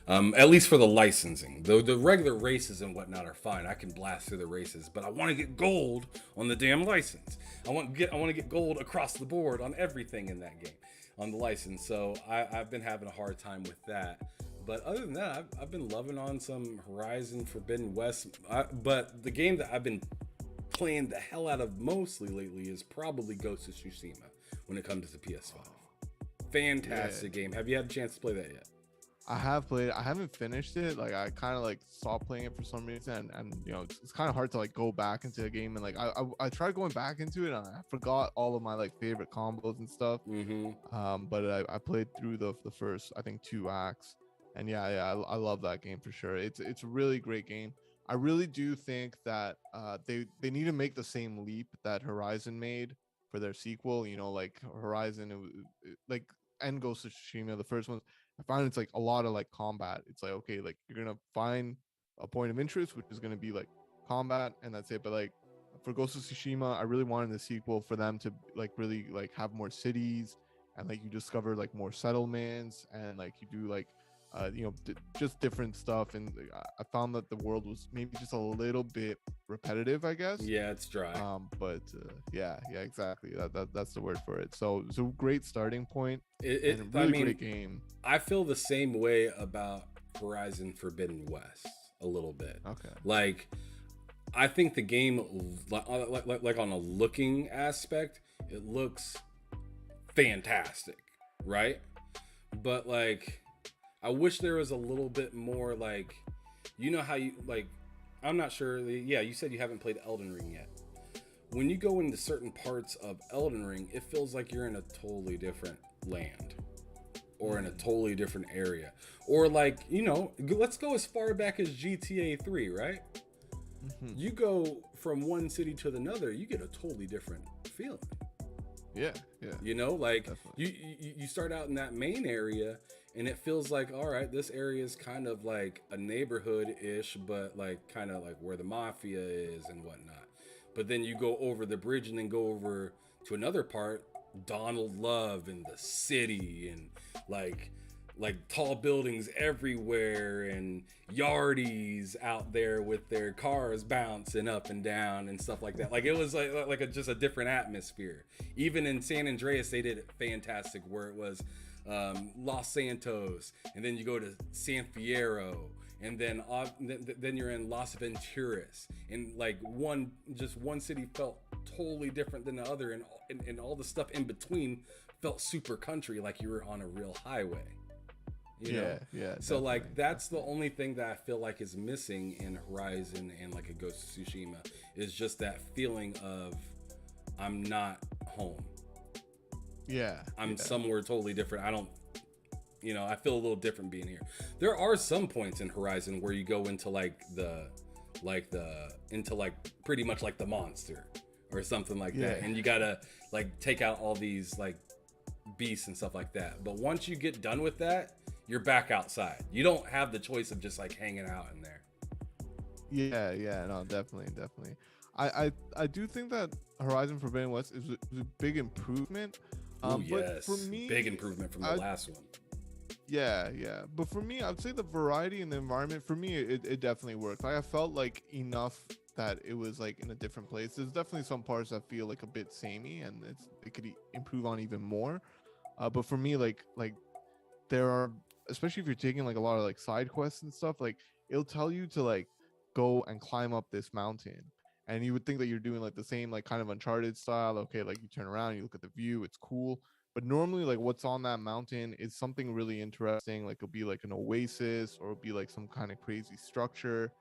At least for the licensing. The regular races and whatnot are fine. I can blast through the races, but I want to get gold on the damn license. I want to get gold across the board on everything in that game, on the license. So I've been having a hard time with that. But other than that, I've been loving on some Horizon Forbidden West. But the game that I've been playing the hell out of mostly lately is probably Ghost of Tsushima when it comes to PS5. Fantastic game. Have you had a chance to play that yet? I have played it. I haven't finished it. Like I kind of like stopped playing it for some reason, and it's kind of hard to like go back into a game. And like I tried going back into it, and I forgot all of my like favorite combos and stuff. But I played through the first, I think, 2 acts, and I love that game for sure. It's a really great game. I really do think that they need to make the same leap that Horizon made for their sequel. You know, like Horizon, like and Ghost of Tsushima, the first one. I find it's like a lot of like combat. It's like, okay, like you're gonna find a point of interest, which is gonna be like combat, and that's it. But like for Ghost of Tsushima, I really wanted the sequel for them to like really like have more cities, and like you discover like more settlements, and like you do like just different stuff. And I found that the world was maybe just a little bit repetitive, I guess. Yeah, it's dry. But yeah, exactly. That's the word for it. So great starting point. It and a really I mean, great game. I feel the same way about Horizon Forbidden West a little bit. Okay. Like, I think the game, like on a looking aspect, it looks fantastic, right? But like, I wish there was a little bit more, like, you know how you, like, I'm not sure. Yeah, you said you haven't played Elden Ring yet. When you go into certain parts of Elden Ring, it feels like you're in a totally different land or in a totally different area. Or like, you know, let's go as far back as GTA 3, right? Mm-hmm. You go from one city to another, you get a totally different feeling. Yeah. You know, like you start out in that main area and it feels like, all right, this area is kind of like a neighborhood-ish, but like kind of like where the mafia is and whatnot. But then you go over the bridge and then go over to another part, Donald Love and the city, and like tall buildings everywhere, and yardies out there with their cars bouncing up and down and stuff like that. Like it was just a different atmosphere. Even in San Andreas, they did it fantastic, where it was Los Santos, and then you go to San Fierro, and then you're in Las Venturas, and like one city felt totally different than the other, and all the stuff in between felt super country, like you were on a real highway. You know? So like that's the only thing that I feel like is missing in Horizon and like a Ghost of Tsushima, is just that feeling of I'm not home. I'm somewhere totally different. I feel a little different being here. There are some points in Horizon where you go into pretty much like the monster or something like that, and you gotta like take out all these like beasts and stuff like that. But once you get done with that, you're back outside. You don't have the choice of just like hanging out in there. No, definitely. I do think that Horizon Forbidden West is a big improvement. But for me, big improvement from the last one. Yeah. But for me, I'd say the variety in the environment, for me, it definitely worked. Like I felt like enough that it was like in a different place. There's definitely some parts that feel like a bit samey, and it could improve on even more. But for me, like there are, especially if you're taking like a lot of like side quests and stuff, like it'll tell you to like go and climb up this mountain. And you would think that you're doing like the same like kind of Uncharted style. Okay, like you turn around, you look at the view, it's cool. But normally like what's on that mountain is something really interesting. Like it'll be like an oasis, or it'll be like some kind of crazy structure.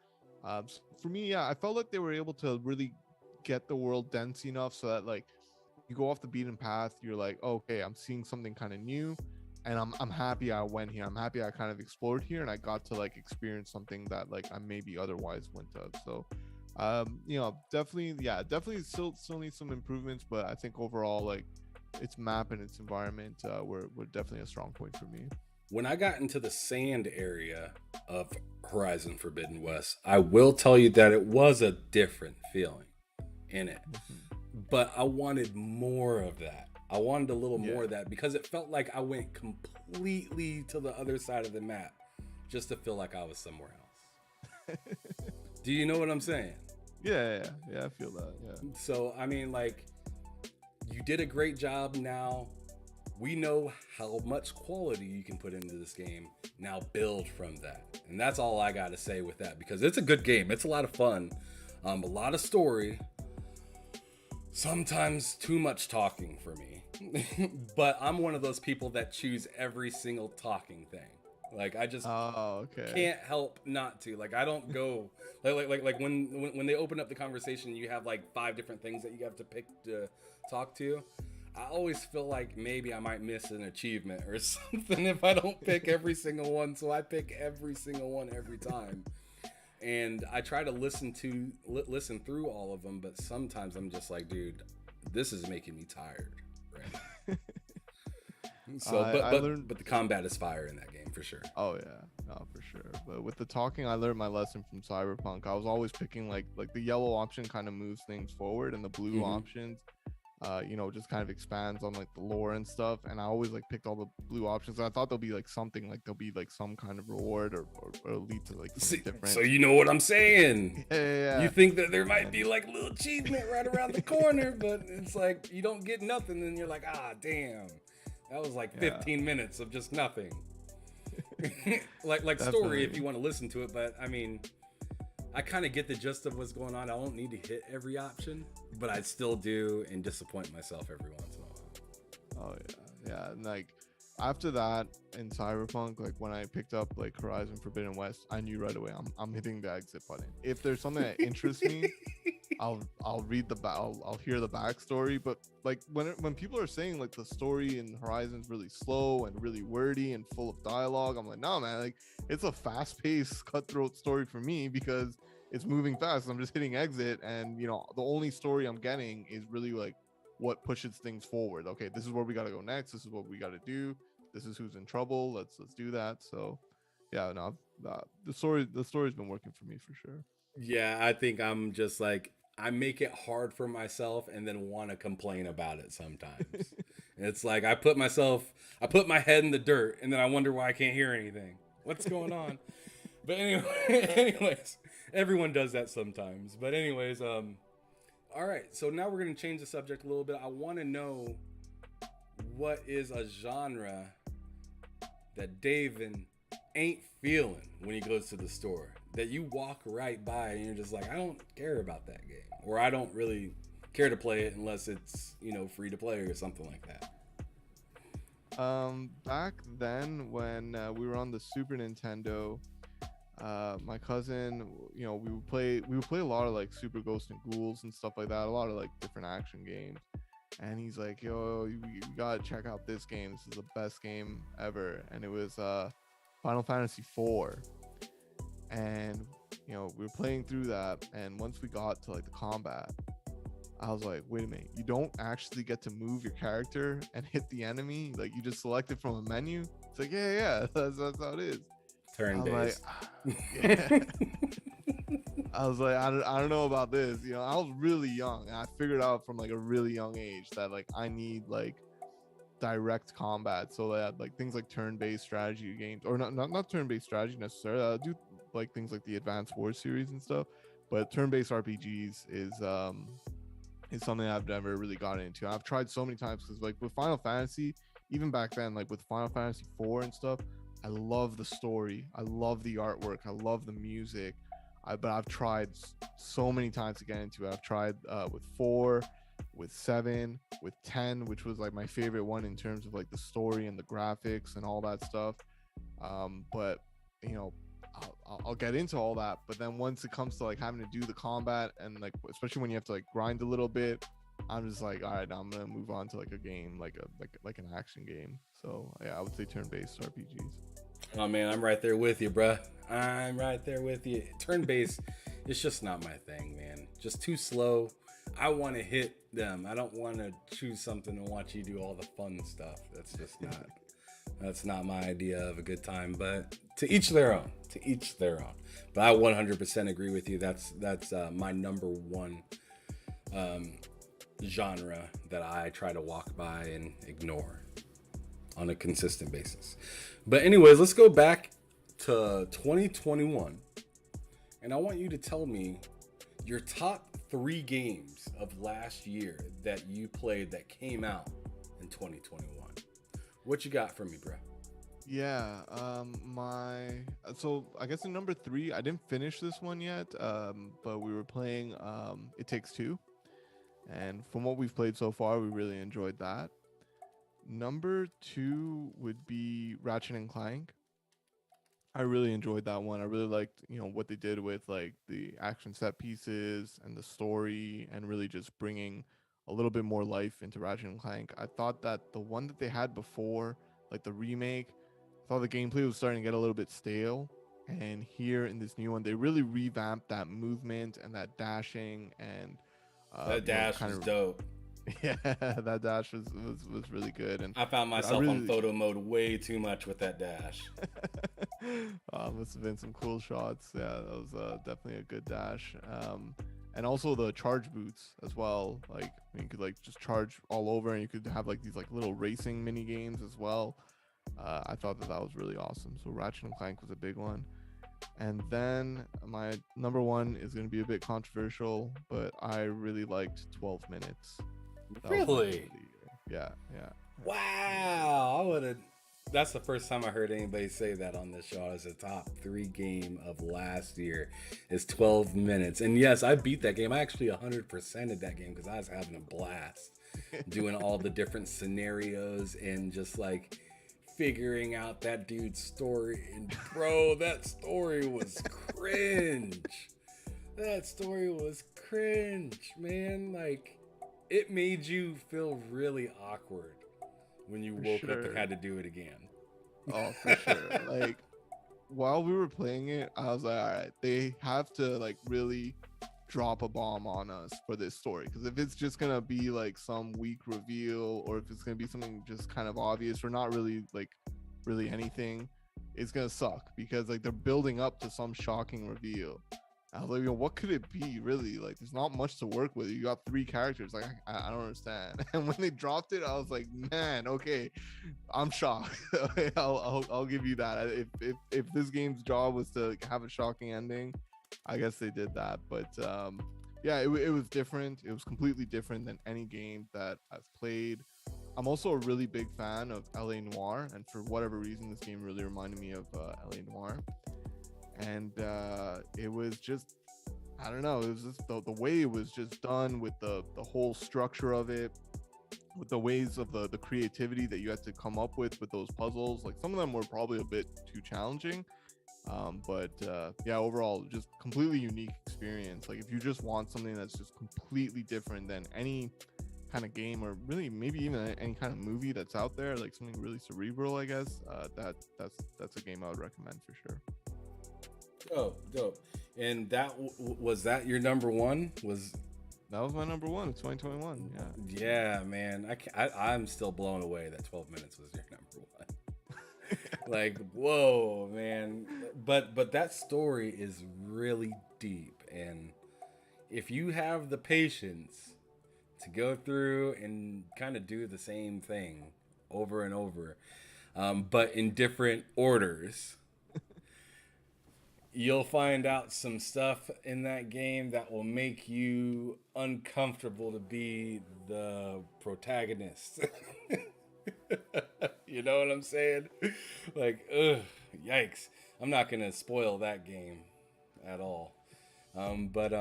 So for me, I felt like they were able to really get the world dense enough so that like you go off the beaten path, you're like, oh, okay, I'm seeing something kind of new, and I'm happy I went here. I'm happy I kind of explored here, and I got to like experience something that like I maybe otherwise wouldn't have. So definitely still needs some improvements, but I think overall like its map and its environment were definitely a strong point for me. When I got into the sand area of Horizon Forbidden West, I will tell you that it was a different feeling in it. But I wanted more of that. I wanted a little more of that, because it felt like I went completely to the other side of the map just to feel like I was somewhere else. Do you know what I'm saying? Yeah, I feel that. Yeah. So, I mean, like, you did a great job. Now we know how much quality you can put into this game. Now build from that. And that's all I got to say with that, because it's a good game. It's a lot of fun. A lot of story. Sometimes too much talking for me. But I'm one of those people that choose every single talking thing. Like I just can't help not to. Like I don't go like when they open up the conversation, you have like 5 different things that you have to pick to talk to. I always feel like maybe I might miss an achievement or something if I don't pick every single one. So I pick every single one every time, and I try to listen through all of them. But sometimes I'm just like, dude, this is making me tired right now. So, I learned. but the combat is fire in that game for sure. Oh yeah, no, for sure. But with the talking, I learned my lesson from Cyberpunk. I was always picking like the yellow option kind of moves things forward, and the blue options, just kind of expands on like the lore and stuff. And I always like picked all the blue options. I thought there'll be like something, like there'll be like some kind of reward or lead to like something different. So you know what I'm saying? Yeah. You think that there might be like a little achievement right around the corner, but it's like you don't get nothing, and you're like, ah, damn. That was like 15 minutes of just nothing. like story if you want to listen to it, but I mean, I kind of get the gist of what's going on. I don't need to hit every option, but I still do and disappoint myself every once in a while. Oh yeah. And like after that in Cyberpunk, like when I picked up like Horizon Forbidden West, I knew right away I'm hitting the exit button. If there's something that interests me, I'll read I'll hear the backstory. But like when people are saying like the story in Horizon's really slow and really wordy and full of dialogue, I'm like, no man, like it's a fast-paced cutthroat story for me because it's moving fast. I'm just hitting exit, and the only story I'm getting is really like what pushes things forward. Okay, this is where we got to go next. This is what we got to do. This is who's in trouble. Let's do that. So yeah, no, the story's been working for me for sure. Yeah, I think I'm just like, I make it hard for myself and then want to complain about it sometimes. It's like I put my head in the dirt and then I wonder why I can't hear anything. What's going on? But anyways, everyone does that sometimes. But anyways, all right. So now we're going to change the subject a little bit. I want to know, what is a genre that Daven ain't feeling when he goes to the store, that you walk right by and you're just like, I don't care about that game, or I don't really care to play it unless it's free to play or something like that? Back then when we were on the Super Nintendo, my cousin, we would play a lot of like Super Ghosts and Ghouls and stuff like that, a lot of like different action games. And he's like, yo, you gotta check out this game. This is the best game ever. And it was Final Fantasy IV. And we were playing through that, and once we got to like the combat, I was like, wait a minute, you don't actually get to move your character and hit the enemy, like you just select it from a menu? It's like, yeah, that's how it is. Turn based. I was like, I don't know about this. I was really young, and I figured out from like a really young age that like I need like direct combat, so that like things like turn-based strategy games, or not turn-based strategy necessarily. I do like things like the Advanced Wars series and stuff, but turn-based RPGs is something I've never really gotten into. I've tried so many times because like with Final Fantasy, even back then, like with Final Fantasy IV and stuff, I love the story, I love the artwork, I love the music. But I've tried so many times to get into it. I've tried with 4, with 7, with 10, which was like my favorite one in terms of like the story and the graphics and all that stuff. But I'll get into all that. But then once it comes to like having to do the combat, and like especially when you have to like grind a little bit, I'm just like, all right, now I'm gonna move on to like a game, like an action game. So yeah, I would say turn-based RPGs. Oh man, I'm right there with you, bruh. I'm right there with you. Turn-based, it's just not my thing, man. Just too slow. I want to hit them. I don't want to choose something and watch you do all the fun stuff. That's not my idea of a good time. But to each their own. To each their own. But I 100% agree with you. That's my number one genre that I try to walk by and ignore on a consistent basis. But anyways, let's go back to 2021, and I want you to tell me your top 3 games of last year that you played that came out in 2021. What you got for me, bro? Yeah, so I guess in number 3, I didn't finish this one yet, but we were playing It Takes Two, and from what we've played so far, we really enjoyed that. Number 2 would be Ratchet and Clank. I really enjoyed that one. I really liked, what they did with like the action set pieces and the story, and really just bringing a little bit more life into Ratchet and Clank. I thought that the one that they had before, like the remake, I thought the gameplay was starting to get a little bit stale. And here in this new one, they really revamped that movement and that dashing, and that dash was dope. Yeah, that dash was really good, and I found I myself on really photo mode way too much with that dash. must have been some cool shots. Yeah, that was definitely a good dash. And also the charge boots as well. Like you could like just charge all over, and you could have like these like little racing mini games as well. I thought that that was really awesome. So Ratchet and Clank was a big one. And then my number one is going to be a bit controversial, but I really liked 12 minutes. That was my game Really? of the year. Yeah, yeah. Wow. I would have. That's the first time I heard anybody say that on this show. As a top 3 game of last year is 12 minutes. And yes, I beat that game. I actually 100%ed that game because I was having a blast doing all the different scenarios and just like figuring out that dude's story. And bro, that story was cringe. That story was cringe, man. Like, it made you feel really awkward when you For woke up and sure. had to do it again. Oh, for sure. Like while we were playing it, I was like, all right, they have to like really drop a bomb on us for this story. Because if it's just gonna be like some weak reveal, or if it's gonna be something just kind of obvious or not really like really anything, it's gonna suck because like they're building up to some shocking reveal. I was like, you know, what could it be really? Like, there's not much to work with. You got 3 characters. Like, I don't understand. And when they dropped it, I was like, man, okay, I'm shocked. I'll give you that. If this game's job was to have a shocking ending, I guess they did that. But yeah, it was different. It was completely different than any game that I've played. I'm also a really big fan of LA Noir, and for whatever reason, this game really reminded me of LA Noir. And it was just, I don't know, it was just the way it was just done with the whole structure of it, with the ways of the creativity that you had to come up with those puzzles. Like some of them were probably a bit too challenging, but yeah, overall just completely unique experience. Like if you just want something that's just completely different than any kind of game, or really maybe even any kind of movie that's out there, like something really cerebral, I guess, that's a game I would recommend for sure. Dope. And that was that your number one? That was my number one of 2021. Yeah. Yeah, man. I'm still blown away that 12 minutes was your number one. Like, whoa, man. But that story is really deep, and if you have the patience to go through and kind of do the same thing over and over, but in different orders, you'll find out some stuff in that game that will make you uncomfortable to be the protagonist. You know what I'm saying? Like, ugh, yikes. I'm not going to spoil that game at all. But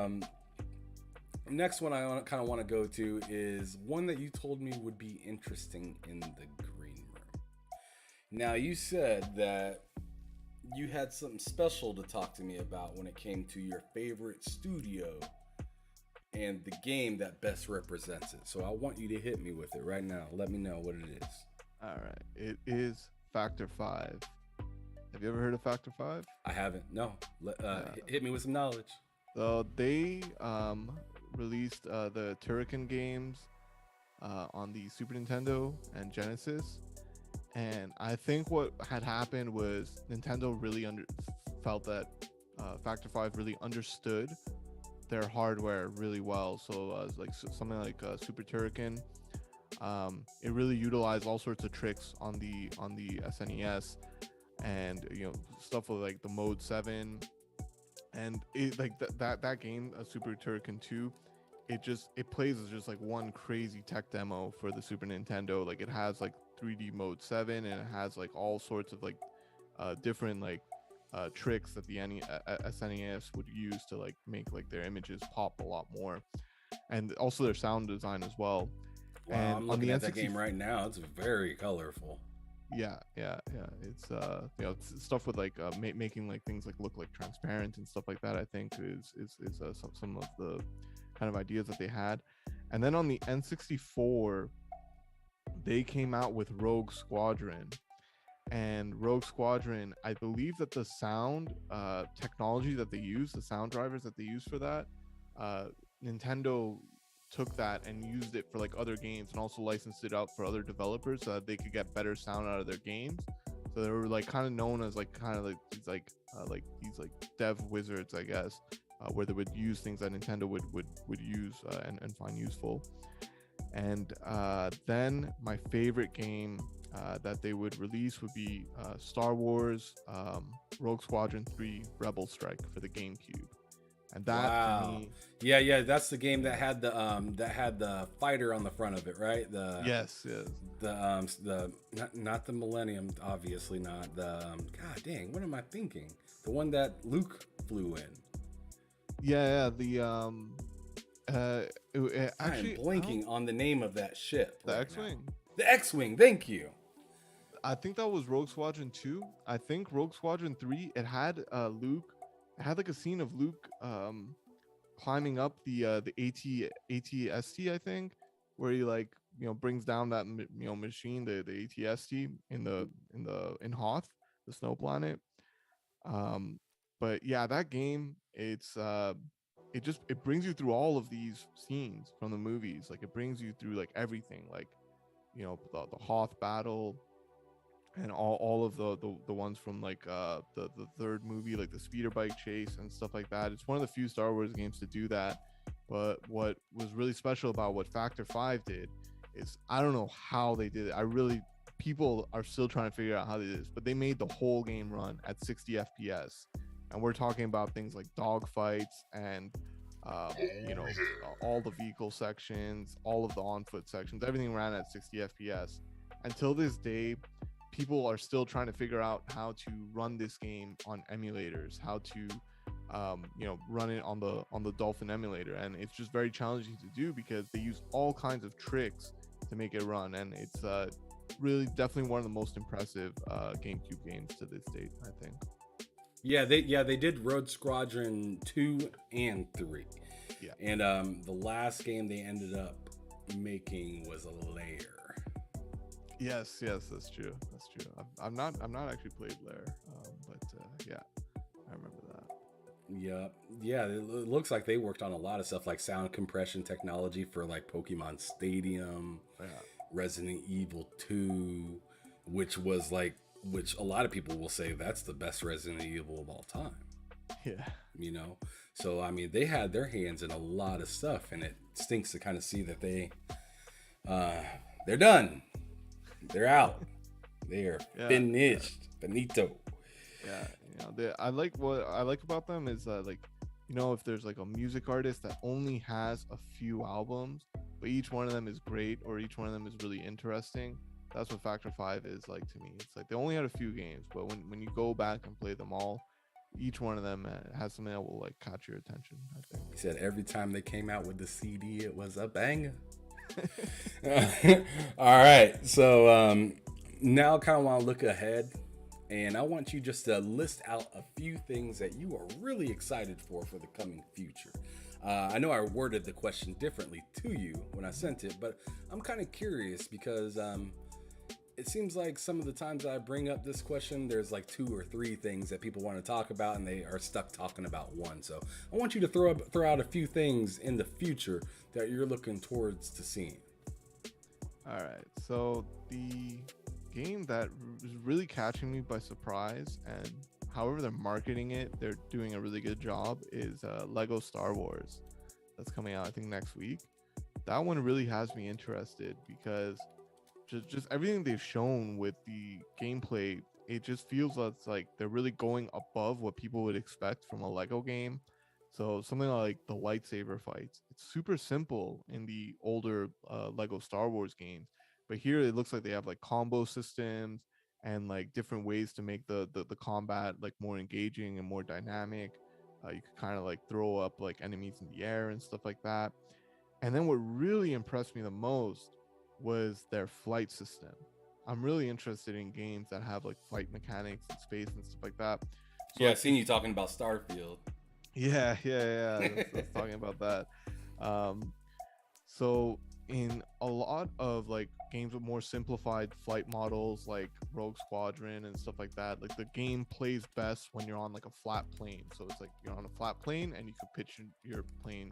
next one I kind of want to go to is one that you told me would be interesting in the green room. Now, you said that you had something special to talk to me about when it came to your favorite studio and the game that best represents it. So I want you to hit me with it right now. Let me know what it is. All right. It is Factor 5. Have you ever heard of Factor 5? I haven't. No. Hit me with some knowledge. So they released the Turrican games on the Super Nintendo and Genesis. And I think what had happened was Nintendo really felt that Factor 5 really understood their hardware really well. So like something like Super Turrican, it really utilized all sorts of tricks on the SNES, and you know, stuff with like the Mode 7, and it like that game, Super Turrican 2. It plays as just like one crazy tech demo for the Super Nintendo. Like it has like 3D Mode 7, and it has like all sorts of like different like tricks that the SNES would use to like make like their images pop a lot more, and also their sound design as well. Wow, And I'm looking at that game right now. It's very colorful. Yeah. It's you know, it's stuff with like making like things like look like transparent and stuff like that. I think is some of the kind of ideas that they had. And then on the N64, they came out with Rogue Squadron. And Rogue Squadron, I believe that the sound technology that they use, the sound drivers that they use for that, Nintendo took that and used it for like other games and also licensed it out for other developers so that they could get better sound out of their games. So they were like kind of known as like kind of like these like dev wizards, I guess, where they would use things that Nintendo would use and find useful. And then my favorite game that they would release would be Star Wars Rogue Squadron 3 Rebel Strike for the GameCube. And that to me, yeah, that's the game that had the fighter on the front of it, right? Yes. The not the Millennium, obviously not the God dang, what am I thinking? The one that Luke flew in. Yeah, the actually I'm blanking on the name of that ship. The X-Wing. The X-Wing, thank you. I think that was Rogue Squadron 2. I think Rogue Squadron 3, it had Luke. It had like a scene of Luke climbing up the ATST, I think, where he like brings down that machine, the ATST in Hoth, the snow planet. But yeah, that game, it brings you through all of these scenes from the movies. Like it brings you through like everything, like the Hoth battle and all of the ones from like the third movie, like the speeder bike chase and stuff like that. It's one of the few Star Wars games to do that. But what was really special about what Factor 5 did is, I don't know how they did it. People are still trying to figure out how they did this, but they made the whole game run at 60 FPS. And we're talking about things like dogfights and all the vehicle sections, all of the on-foot sections, everything ran at 60 FPS. Until this day, people are still trying to figure out how to run this game on emulators, how to run it on the Dolphin emulator, and it's just very challenging to do because they use all kinds of tricks to make it run. And it's really definitely one of the most impressive GameCube games to this date, I think. They did Rogue Squadron 2 and 3. Yeah. And the last game they ended up making was a Lair. Yes, that's true. I've not actually played Lair, but yeah, I remember that. Yeah, it looks like they worked on a lot of stuff like sound compression technology for like Pokemon Stadium, Resident Evil 2, which a lot of people will say that's the best Resident Evil of all time. Yeah. So I mean, they had their hands in a lot of stuff, and it stinks to kind of see that they're done. They're out. They're finished. Finito. Yeah, what I like about them is if there's like a music artist that only has a few albums, but each one of them is great or each one of them is really interesting, that's what Factor 5 is like to me. It's like they only had a few games, but when you go back and play them all, each one of them has something that will like catch your attention, I think. He said every time they came out with the CD, it was a banger. All right, so now I kind of want to look ahead, and I want you just to list out a few things that you are really excited for the coming future. I know I worded the question differently to you when I sent it, but I'm kind of curious because it seems like some of the times I bring up this question, there's like 2 or 3 things that people want to talk about, and they are stuck talking about one. So I want you to throw out a few things in the future that you're looking towards to seeing. All right. So the game that is really catching me by surprise, and however they're marketing it, they're doing a really good job, is Lego Star Wars. That's coming out, I think, next week. That one really has me interested because just everything they've shown with the gameplay, it just feels like they're really going above what people would expect from a Lego game. So something like the lightsaber fights, it's super simple in the older Lego Star Wars games, but here it looks like they have like combo systems and like different ways to make the combat like more engaging and more dynamic. You could kind of like throw up like enemies in the air and stuff like that. And then what really impressed me the most was their flight system. I'm really interested in games that have like flight mechanics and space and stuff like that. So I've seen you talking about Starfield. Yeah. That's talking about that. So in a lot of like games with more simplified flight models like Rogue Squadron and stuff like that, like the game plays best when you're on like a flat plane. So it's like you're on a flat plane and you can pitch your plane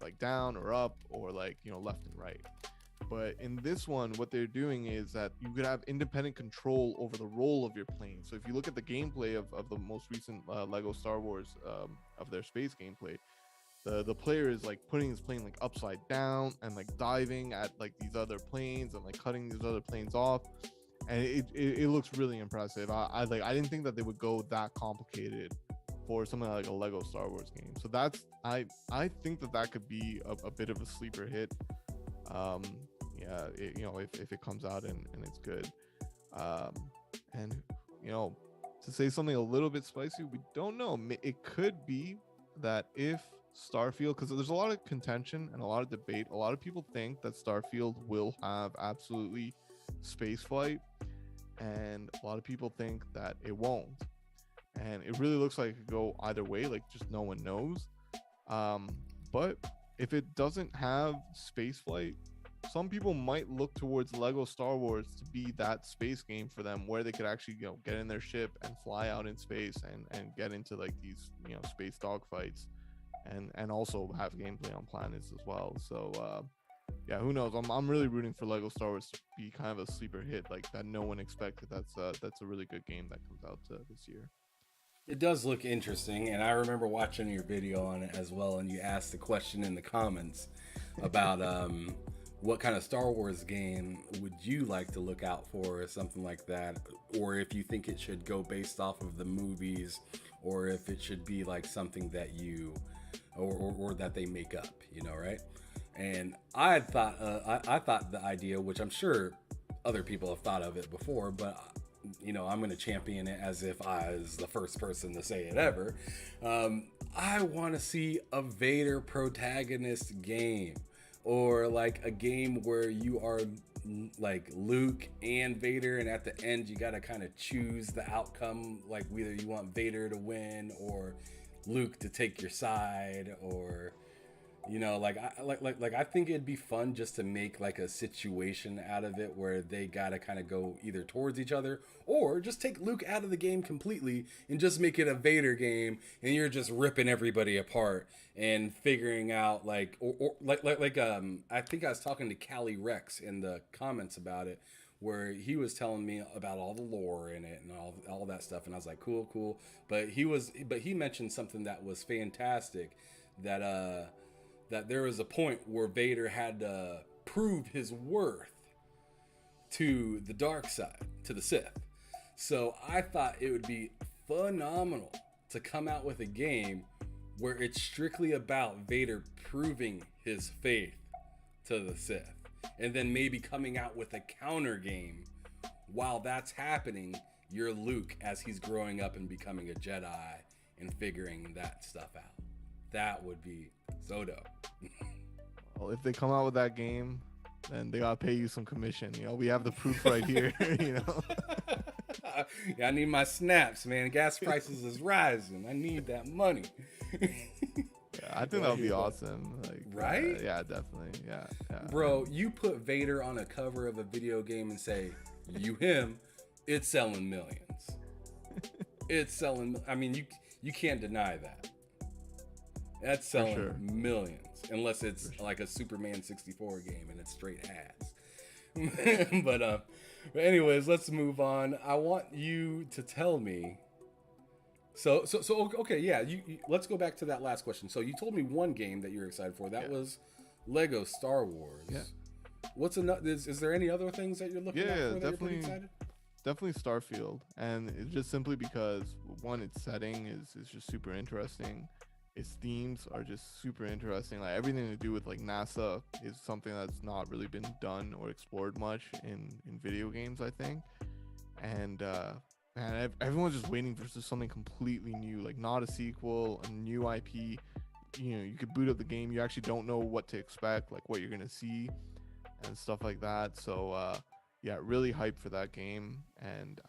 like down or up or like, you know, left and right. But in this one, what they're doing is that you could have independent control over the role of your plane. So if you look at the gameplay of the most recent Lego Star Wars, of their space gameplay, the player is like putting his plane like upside down and like diving at like these other planes and like cutting these other planes off, and it looks really impressive. I didn't think that they would go that complicated for something like a Lego Star Wars game. So that's I think that could be a bit of a sleeper hit. Yeah, you know, if it comes out and it's good. And you know, to say something a little bit spicy, we don't know. It could be that if Starfield, because there's a lot of contention and a lot of debate. A lot of people think that Starfield will have absolutely space flight, and a lot of people think that it won't. And it really looks like it could go either way, like just no one knows. But if it doesn't have space flight, some people might look towards Lego Star Wars to be that space game for them, where they could actually, you know, get in their ship and fly out in space and get into like these, you know, space dogfights, and also have gameplay on planets as well. So yeah, who knows? I'm really rooting for Lego Star Wars to be kind of a sleeper hit like that no one expected. That's a really good game that comes out this year. It does look interesting, and I remember watching your video on it as well, and you asked the question in the comments about what kind of Star Wars game would you like to look out for, or something like that, or if you think it should go based off of the movies, or if it should be like something that you or that they make up, you know, right? And I thought the idea, which I'm sure other people have thought of it before, but you know, I'm going to champion it as if I was the first person to say it ever. I want to see a Vader protagonist game, or like a game where you are like Luke and Vader, and at the end you got to kind of choose the outcome, like whether you want Vader to win or Luke to take your side, or you know, I think it'd be fun just to make like a situation out of it where they gotta kind of go either towards each other, or just take Luke out of the game completely and just make it a Vader game, and you're just ripping everybody apart and figuring out like, I think I was talking to Callie Rex in the comments about it, where he was telling me about all the lore in it and all that stuff, and I was like, cool. But he mentioned something that was fantastic, that there was a point where Vader had to prove his worth to the dark side, to the Sith. So I thought it would be phenomenal to come out with a game where it's strictly about Vader proving his faith to the Sith, and then maybe coming out with a counter game while that's happening. You're Luke as he's growing up and becoming a Jedi and figuring that stuff out. That would be so dope. Well, if they come out with that game, then they gotta pay you some commission. You know, we have the proof right here. You know. Yeah, I need my snaps, man. Gas prices is rising. I need that money. Yeah, I think that would be awesome. Like, right? Yeah, definitely. Yeah. Bro, you put Vader on a cover of a video game and say, "You him," it's selling millions. It's selling. I mean, you can't deny that. That's selling millions, unless it's like a Superman 64 game and it's straight ads. But anyways, let's move on. I want you to tell me. So okay, yeah. You let's go back to that last question. So you told me one game that you're excited for. That was Lego Star Wars. Yeah. What's another? Is there any other things that you're looking at for that definitely, you're pretty excited? Definitely Starfield, and it's just simply because one, its setting is just super interesting. Its themes are just super interesting. Like everything to do with like NASA is something that's not really been done or explored much in video games, I think. And man, everyone's just waiting for just something completely new, like not a sequel, a new IP. You know, you could boot up the game, you actually don't know what to expect, like what you're gonna see and stuff like that. So yeah, really hyped for that game. And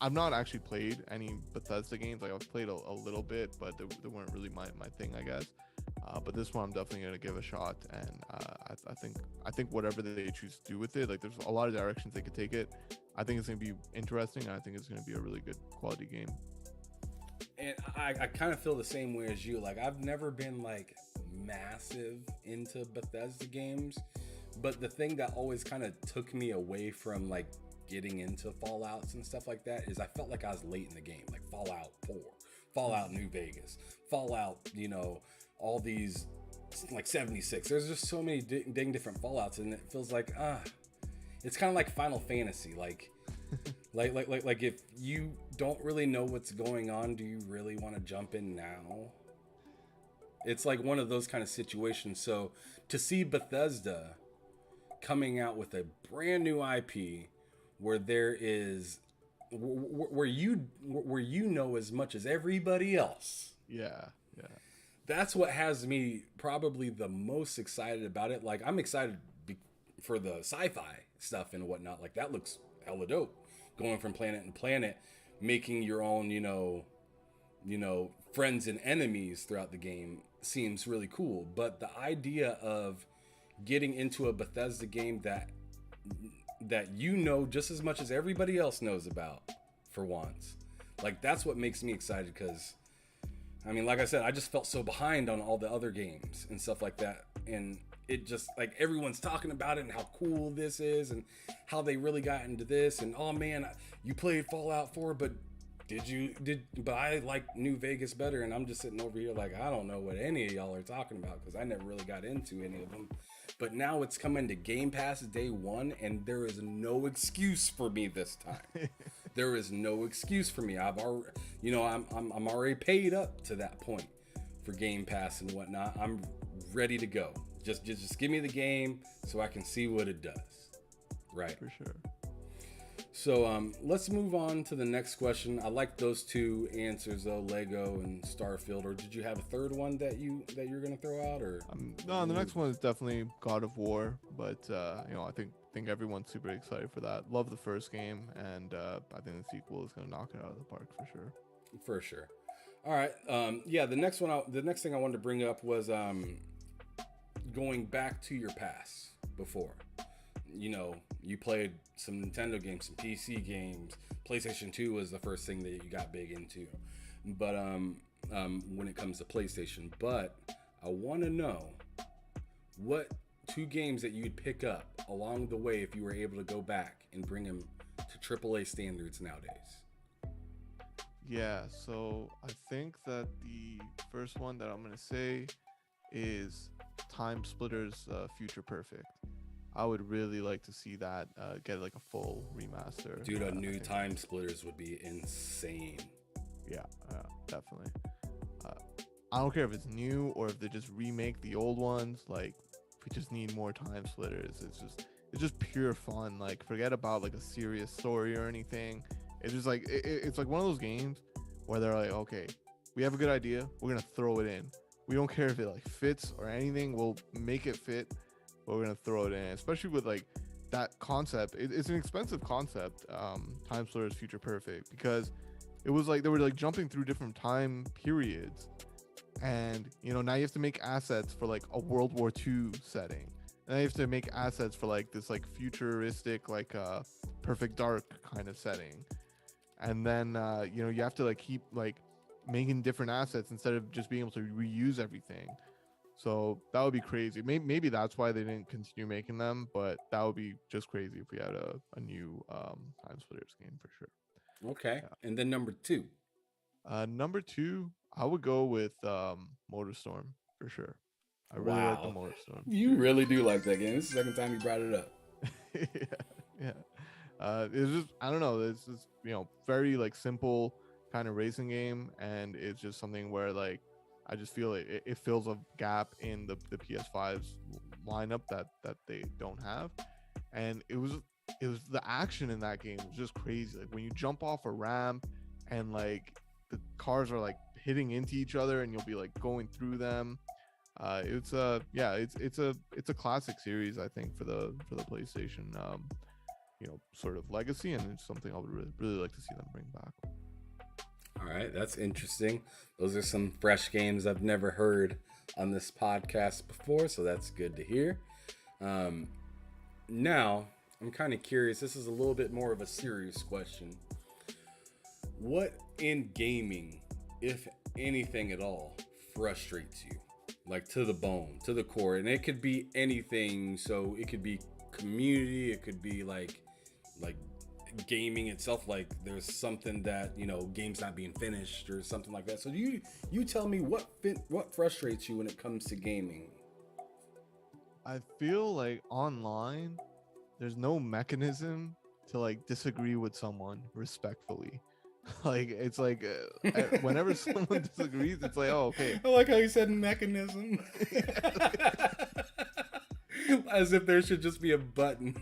I've not actually played any Bethesda games. Like I've played a little bit, but they weren't really my thing, I guess. But this one I'm definitely gonna give a shot. And I think whatever they choose to do with it, like there's a lot of directions they could take it. I think it's gonna be interesting, and I think it's gonna be a really good quality game. And I kind of feel the same way as you. Like I've never been like massive into Bethesda games, but the thing that always kind of took me away from like getting into Fallouts and stuff like that is I felt like I was late in the game. Like Fallout 4, Fallout New Vegas, Fallout, you know, all these like 76. There's just so many dang different Fallouts, and it feels like it's kind of like Final Fantasy. Like if you don't really know what's going on, do you really want to jump in now? It's like one of those kind of situations. So to see Bethesda coming out with a brand new IP where there is where you know as much as everybody else. Yeah. That's what has me probably the most excited about it. Like, I'm excited for the sci-fi stuff and whatnot. Like, that looks hella dope. Going from planet to planet, making your own, you know, friends and enemies throughout the game seems really cool. But the idea of getting into a Bethesda game that you know just as much as everybody else knows about for once, like, that's what makes me excited. Because I mean, like I said, I just felt so behind on all the other games and stuff like that. And it just, like, everyone's talking about it and how cool this is and how they really got into this. And, oh man, you played Fallout 4, but but I like New Vegas better. And I'm just sitting over here like, I don't know what any of y'all are talking about because I never really got into any of them. But now it's coming to Game Pass day one, and there is no excuse for me this time. There is no excuse for me. I've already, you know, I'm already paid up to that point for Game Pass and whatnot. I'm ready to go. Just give me the game so I can see what it does. Right. For sure. So let's move on to the next question. I like those two answers though, Lego and Starfield. Or did you have a third one that you're gonna throw out? Or no, the next one is definitely God of War. But you know, I think everyone's super excited for that. Love the first game, and I think the sequel is gonna knock it out of the park for sure. For sure. All right. Yeah. The next thing I wanted to bring up was going back to your past before. You know, you played some Nintendo games, some PC games. PlayStation 2 was the first thing that you got big into. But when it comes to PlayStation, but I want to know what two games that you'd pick up along the way if you were able to go back and bring them to AAA standards nowadays. Yeah, so I think that the first one that I'm gonna say is Time Splitters Future Perfect. I would really like to see that get like a full remaster. Dude, a new Time Splitters would be insane. Yeah, definitely. I don't care if it's new or if they just remake the old ones. Like, we just need more Time Splitters. It's just pure fun. Like, forget about like a serious story or anything. It's just like it's like one of those games where they're like, okay, we have a good idea, we're gonna throw it in. We don't care if it like fits or anything. We'll make it fit. But we're gonna throw it in, especially with like that concept. It's an expensive concept, Time Splitters Future Perfect, because it was like they were like jumping through different time periods, and you know, now you have to make assets for like a World War II setting, and then you have to make assets for like this like futuristic like Perfect Dark kind of setting, and then you know, you have to like keep like making different assets instead of just being able to reuse everything. So that would be crazy. Maybe that's why they didn't continue making them, but that would be just crazy if we had a new Time Splitters game for sure. Okay. Yeah. And then number two, I would go with MotorStorm for sure. I really like the MotorStorm. You really do like that game. This is the second time you brought it up. Yeah. It's just, I don't know. It's just, you know, very like simple kind of racing game, and it's just something where like I just feel it fills a gap in the PS5's lineup that they don't have. And it was the action in that game was just crazy. Like when you jump off a ramp and like the cars are like hitting into each other and you'll be like going through them. It's a classic series, I think, for the PlayStation you know, sort of legacy, and it's something I would really like to see them bring back. All right, that's interesting. Those are some fresh games I've never heard on this podcast before, so that's good to hear. Now, I'm kind of curious. This is a little bit more of a serious question. What in gaming, if anything at all, frustrates you? like to the bone, to the core, and it could be anything. So it could be community, it could be like gaming itself, like there's something that, you know, game's not being finished or something like that. So you tell me what frustrates you when it comes to gaming. I feel like online there's no mechanism to like disagree with someone respectfully. Like it's like whenever someone disagrees, it's like, oh, okay. I like how you said mechanism. As if there should just be a button.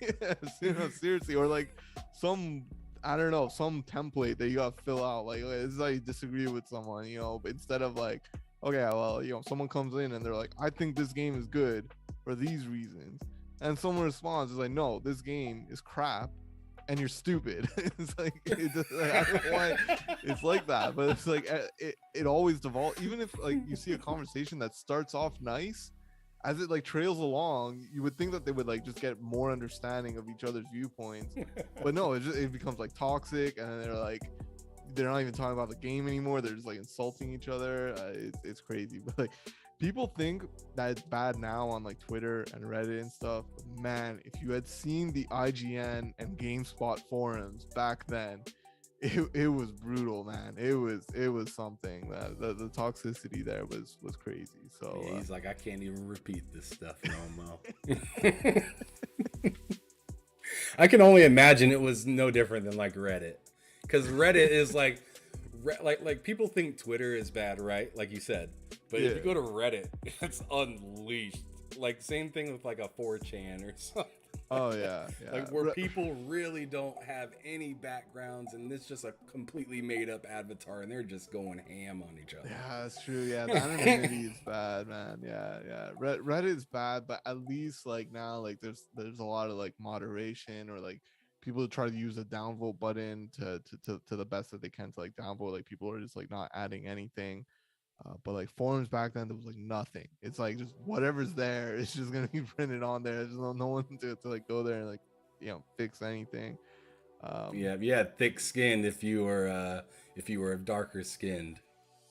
Yes, you know, seriously, or like some, I don't know, some template that you gotta fill out. Like this is how you disagree with someone, you know, but instead of like, okay, well, you know, someone comes in and they're like, I think this game is good for these reasons, and someone responds is like, no, this game is crap and you're stupid. It's like, I don't know why it's like that, but it's like it always devolves. Even if like you see a conversation that starts off nice, as it like trails along, you would think that they would like just get more understanding of each other's viewpoints, but no, it becomes like toxic, and they're not even talking about the game anymore. They're just like insulting each other. It's crazy. But like people think that it's bad now on like Twitter and Reddit and stuff. But man, if you had seen the IGN and GameSpot forums back then, it was brutal, man. It was something. The toxicity there was crazy. So yeah, he's like, I can't even repeat this stuff no more. I can only imagine it was no different than like Reddit, because Reddit is like people think Twitter is bad, right? Like you said, but if you go to Reddit, it's unleashed. Like same thing with like a 4chan or something. Oh yeah. Like where people really don't have any backgrounds, and it's just a completely made up avatar, and they're just going ham on each other. Yeah, that's true. Yeah, the anonymity is bad, man. Yeah. Reddit is bad, but at least like now, like there's a lot of like moderation, or like people try to use a downvote button to the best that they can to like downvote. Like people are just like not adding anything. But like forums back then, there was like nothing. It's like just whatever's there, it's just gonna be printed on there. There's no one to like go there and like, you know, fix anything. Yeah, you had thick skin if you were darker skinned.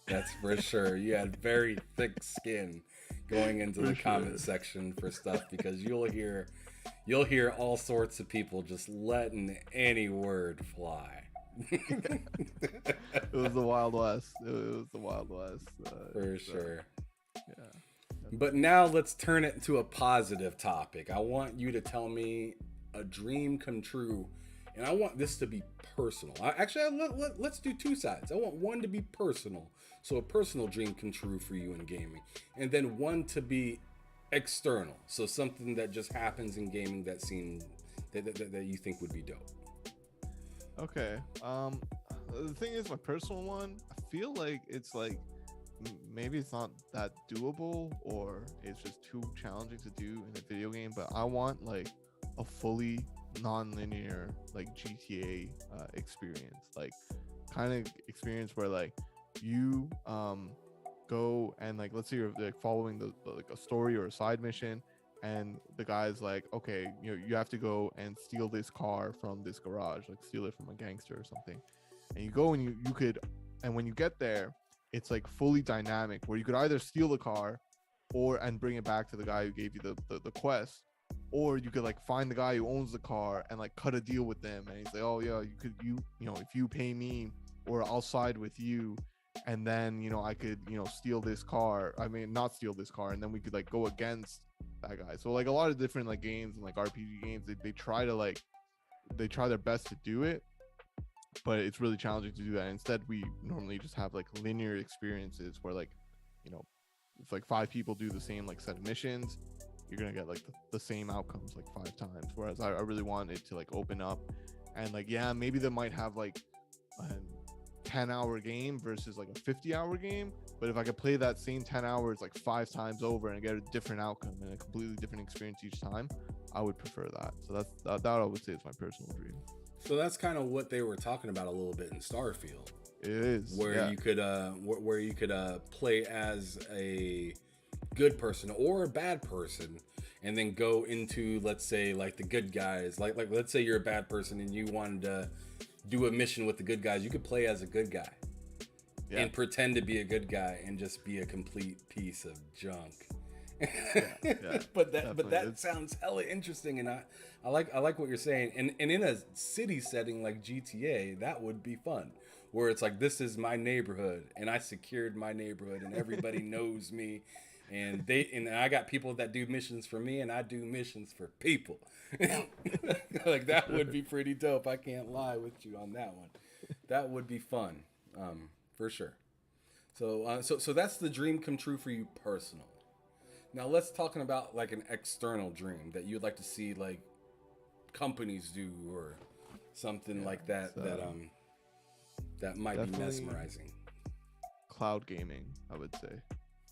That's for sure. You had very thick skin going into the comment section for stuff, because you'll hear all sorts of people just letting any word fly. It was the Wild West. It was the Wild West. For sure. Yeah. But now let's turn it into a positive topic. I want you to tell me a dream come true, and I want this to be personal. Let's do two sides. I want one to be personal, so a personal dream come true for you in gaming, and then one to be external, so something that just happens in gaming that you think would be dope. Okay. The thing is, my personal one, I feel like it's like maybe it's not that doable, or it's just too challenging to do in a video game. But I want like a fully non-linear like GTA experience, like kind of experience where like you go and like, let's say you're like following the like a story or a side mission, and the guy's like, okay, you know, you have to go and steal this car from this garage, like steal it from a gangster or something. And you go and you could, and when you get there, it's like fully dynamic, where you could either steal the car and bring it back to the guy who gave you the quest, or you could like find the guy who owns the car and like cut a deal with them, and he's like, oh yeah, you know, if you pay me, or I'll side with you, and then, you know, I could, you know, steal this car, I mean not steal this car, and then we could like go against that guy. So like a lot of different like games and like RPG games, they try their best to do it, but it's really challenging to do that. Instead, we normally just have like linear experiences where, like, you know, if like 5 people do the same like set of missions, you're gonna get like the same outcomes like 5 times. Whereas I really want it to like open up, and like, yeah, maybe they might have like a 10-hour game versus like a 50-hour game, but if I could play that same 10 hours like 5 times over and get a different outcome and a completely different experience each time, I would prefer that. So that I would say is my personal dream. So that's kind of what they were talking about a little bit in Starfield. It is, where you could play as a good person or a bad person, and then go into, let's say, like the good guys. Like let's say you're a bad person and you wanted to do a mission with the good guys. You could play as a good guy, and pretend to be a good guy and just be a complete piece of junk. But that sounds hella interesting, and I like what you're saying. And in a city setting like GTA, that would be fun, where it's like, this is my neighborhood and I secured my neighborhood and everybody knows me, and I got people that do missions for me and I do missions for people. Like, that would be pretty dope. I can't lie with you on that one. That would be fun, for sure. So that's the dream come true for you personally. Now let's talking about like an external dream that you'd like to see like companies do or something like that, that might be mesmerizing. Cloud gaming, I would say.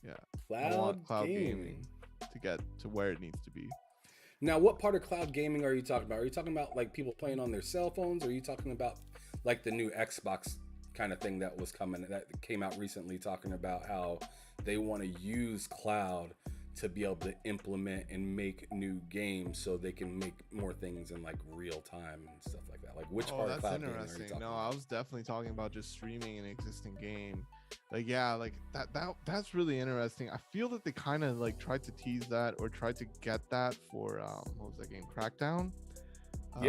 Yeah. Cloud gaming to get to where it needs to be. Now, what part of cloud gaming are you talking about? Are you talking about like people playing on their cell phones? Or are you talking about like the new Xbox kind of thing that came out recently, talking about how they want to use cloud to be able to implement and make new games so they can make more things in like real time and stuff like that? Like, which part of cloud gaming are you talking about? No, I was definitely talking about just streaming an existing game. Like, yeah, like that's really interesting. I feel that they kind of like tried to tease that or tried to get that for what was that game, Crackdown,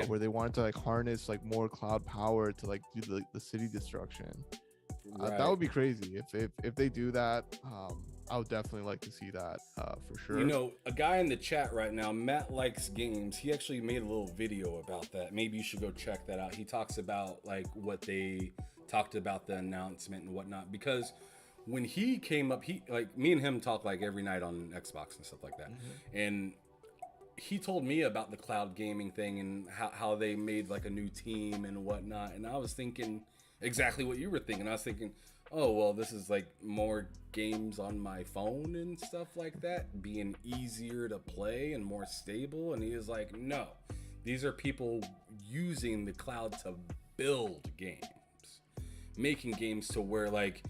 where they wanted to like harness like more cloud power to like do the city destruction. That would be crazy if they do that. I would definitely like to see that for sure. You know, a guy in the chat right now, Matt Likes Games, he actually made a little video about that. Maybe you should go check that out. He talks about like what they talked about, the announcement and whatnot, because when he came up, he like, me and him talk like every night on Xbox and stuff like that. Mm-hmm. And he told me about the cloud gaming thing and how they made like a new team and whatnot. And I was thinking exactly what you were thinking. I was thinking, oh, well, this is like more games on my phone and stuff like that, being easier to play and more stable. And he was like, no, these are people using the cloud to build games, making games to where like,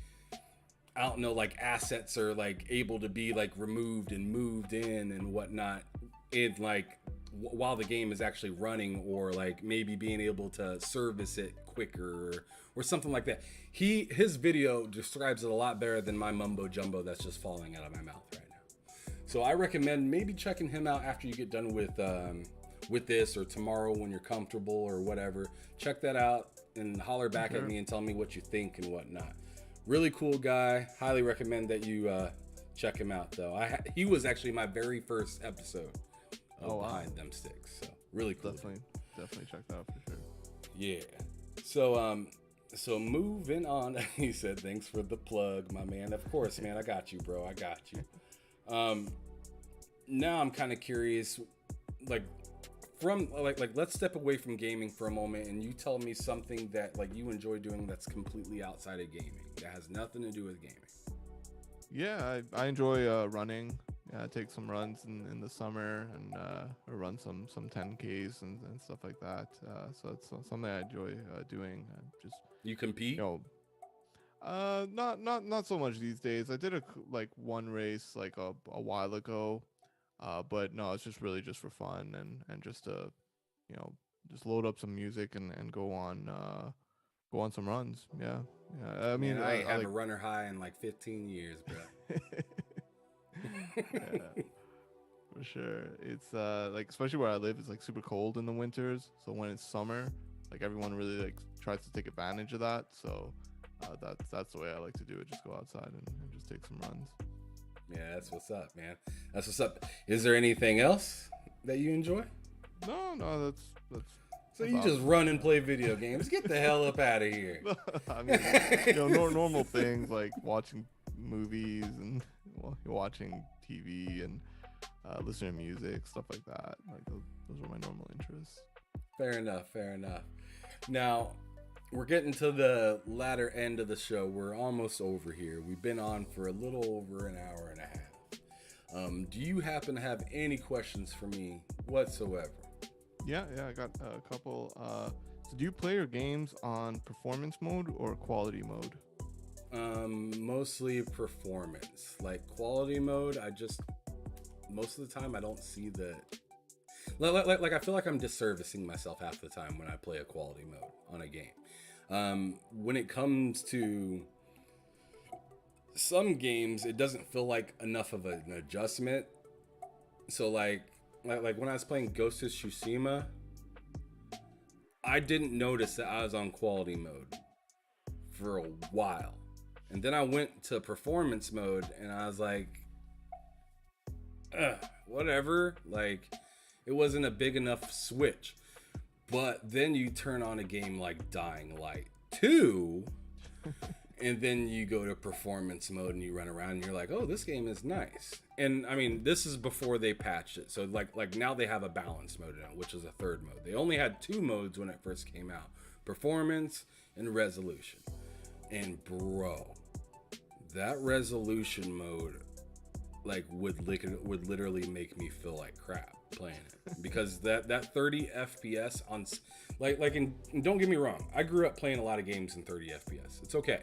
I don't know, like assets are like able to be like removed and moved in and whatnot, in like while the game is actually running, or like maybe being able to service it quicker or something like that. His video describes it a lot better than my mumbo jumbo that's just falling out of my mouth right now. So I recommend maybe checking him out after you get done with this, or tomorrow when you're comfortable or whatever. Check that out and holler back at me and tell me what you think and whatnot. Really cool guy. Highly recommend that you check him out though. He was actually my very first episode of Behind Them Sticks. So really cool. Definitely check that out for sure. Yeah. So moving on, he said, thanks for the plug, my man. Of course, man, I got you, bro. I got you. Now I'm kind of curious, like let's step away from gaming for a moment, and you tell me something that like you enjoy doing that's completely outside of gaming, that has nothing to do with gaming. Yeah, I enjoy running. I take some runs in the summer and run some 10Ks and stuff like that. So it's something I enjoy doing. Just you compete? You know, not so much these days. I did one race like a while ago, but no, it's just really just for fun and just to, you know, just load up some music and go on some runs. Yeah. I mean, man, I ain't had a runner high in like 15 years, bro. Yeah, for sure. It's like, especially where I live, it's like super cold in the winters. So when it's summer, like everyone really like tries to take advantage of that. So that's the way I like to do it. Just go outside and just take some runs. Yeah, that's what's up, man. That's what's up. Is there anything else that you enjoy? No, that's so you just run and play video games. Get the hell up out of here. I mean, you know, normal things like watching movies and watching TV and listening to music, stuff like that. Like those are my normal interests. Fair enough. Now, we're getting to the latter end of the show. We're almost over here. We've been on for a little over an hour and a half. Do you happen to have any questions for me whatsoever? Yeah, I got a couple. So do you play your games on performance mode or quality mode? Mostly performance. Like quality mode, most of the time I don't see the like I feel like I'm disservicing myself half the time when I play a quality mode on a game. When it comes to some games it doesn't feel like enough of an adjustment. So like when I was playing Ghost of Tsushima, I didn't notice that I was on quality mode for a while. And then I went to performance mode and I was like, whatever. Like, it wasn't a big enough switch. But then you turn on a game like Dying Light 2, and then you go to performance mode and you run around and you're like, oh, this game is nice. And I mean, this is before they patched it. So like now they have a balance mode now, which is a third mode. They only had 2 modes when it first came out, performance and resolution. And bro, that resolution mode like would literally make me feel like crap playing it, because that 30 FPS on and don't get me wrong, I grew up playing a lot of games in 30 FPS. It's okay.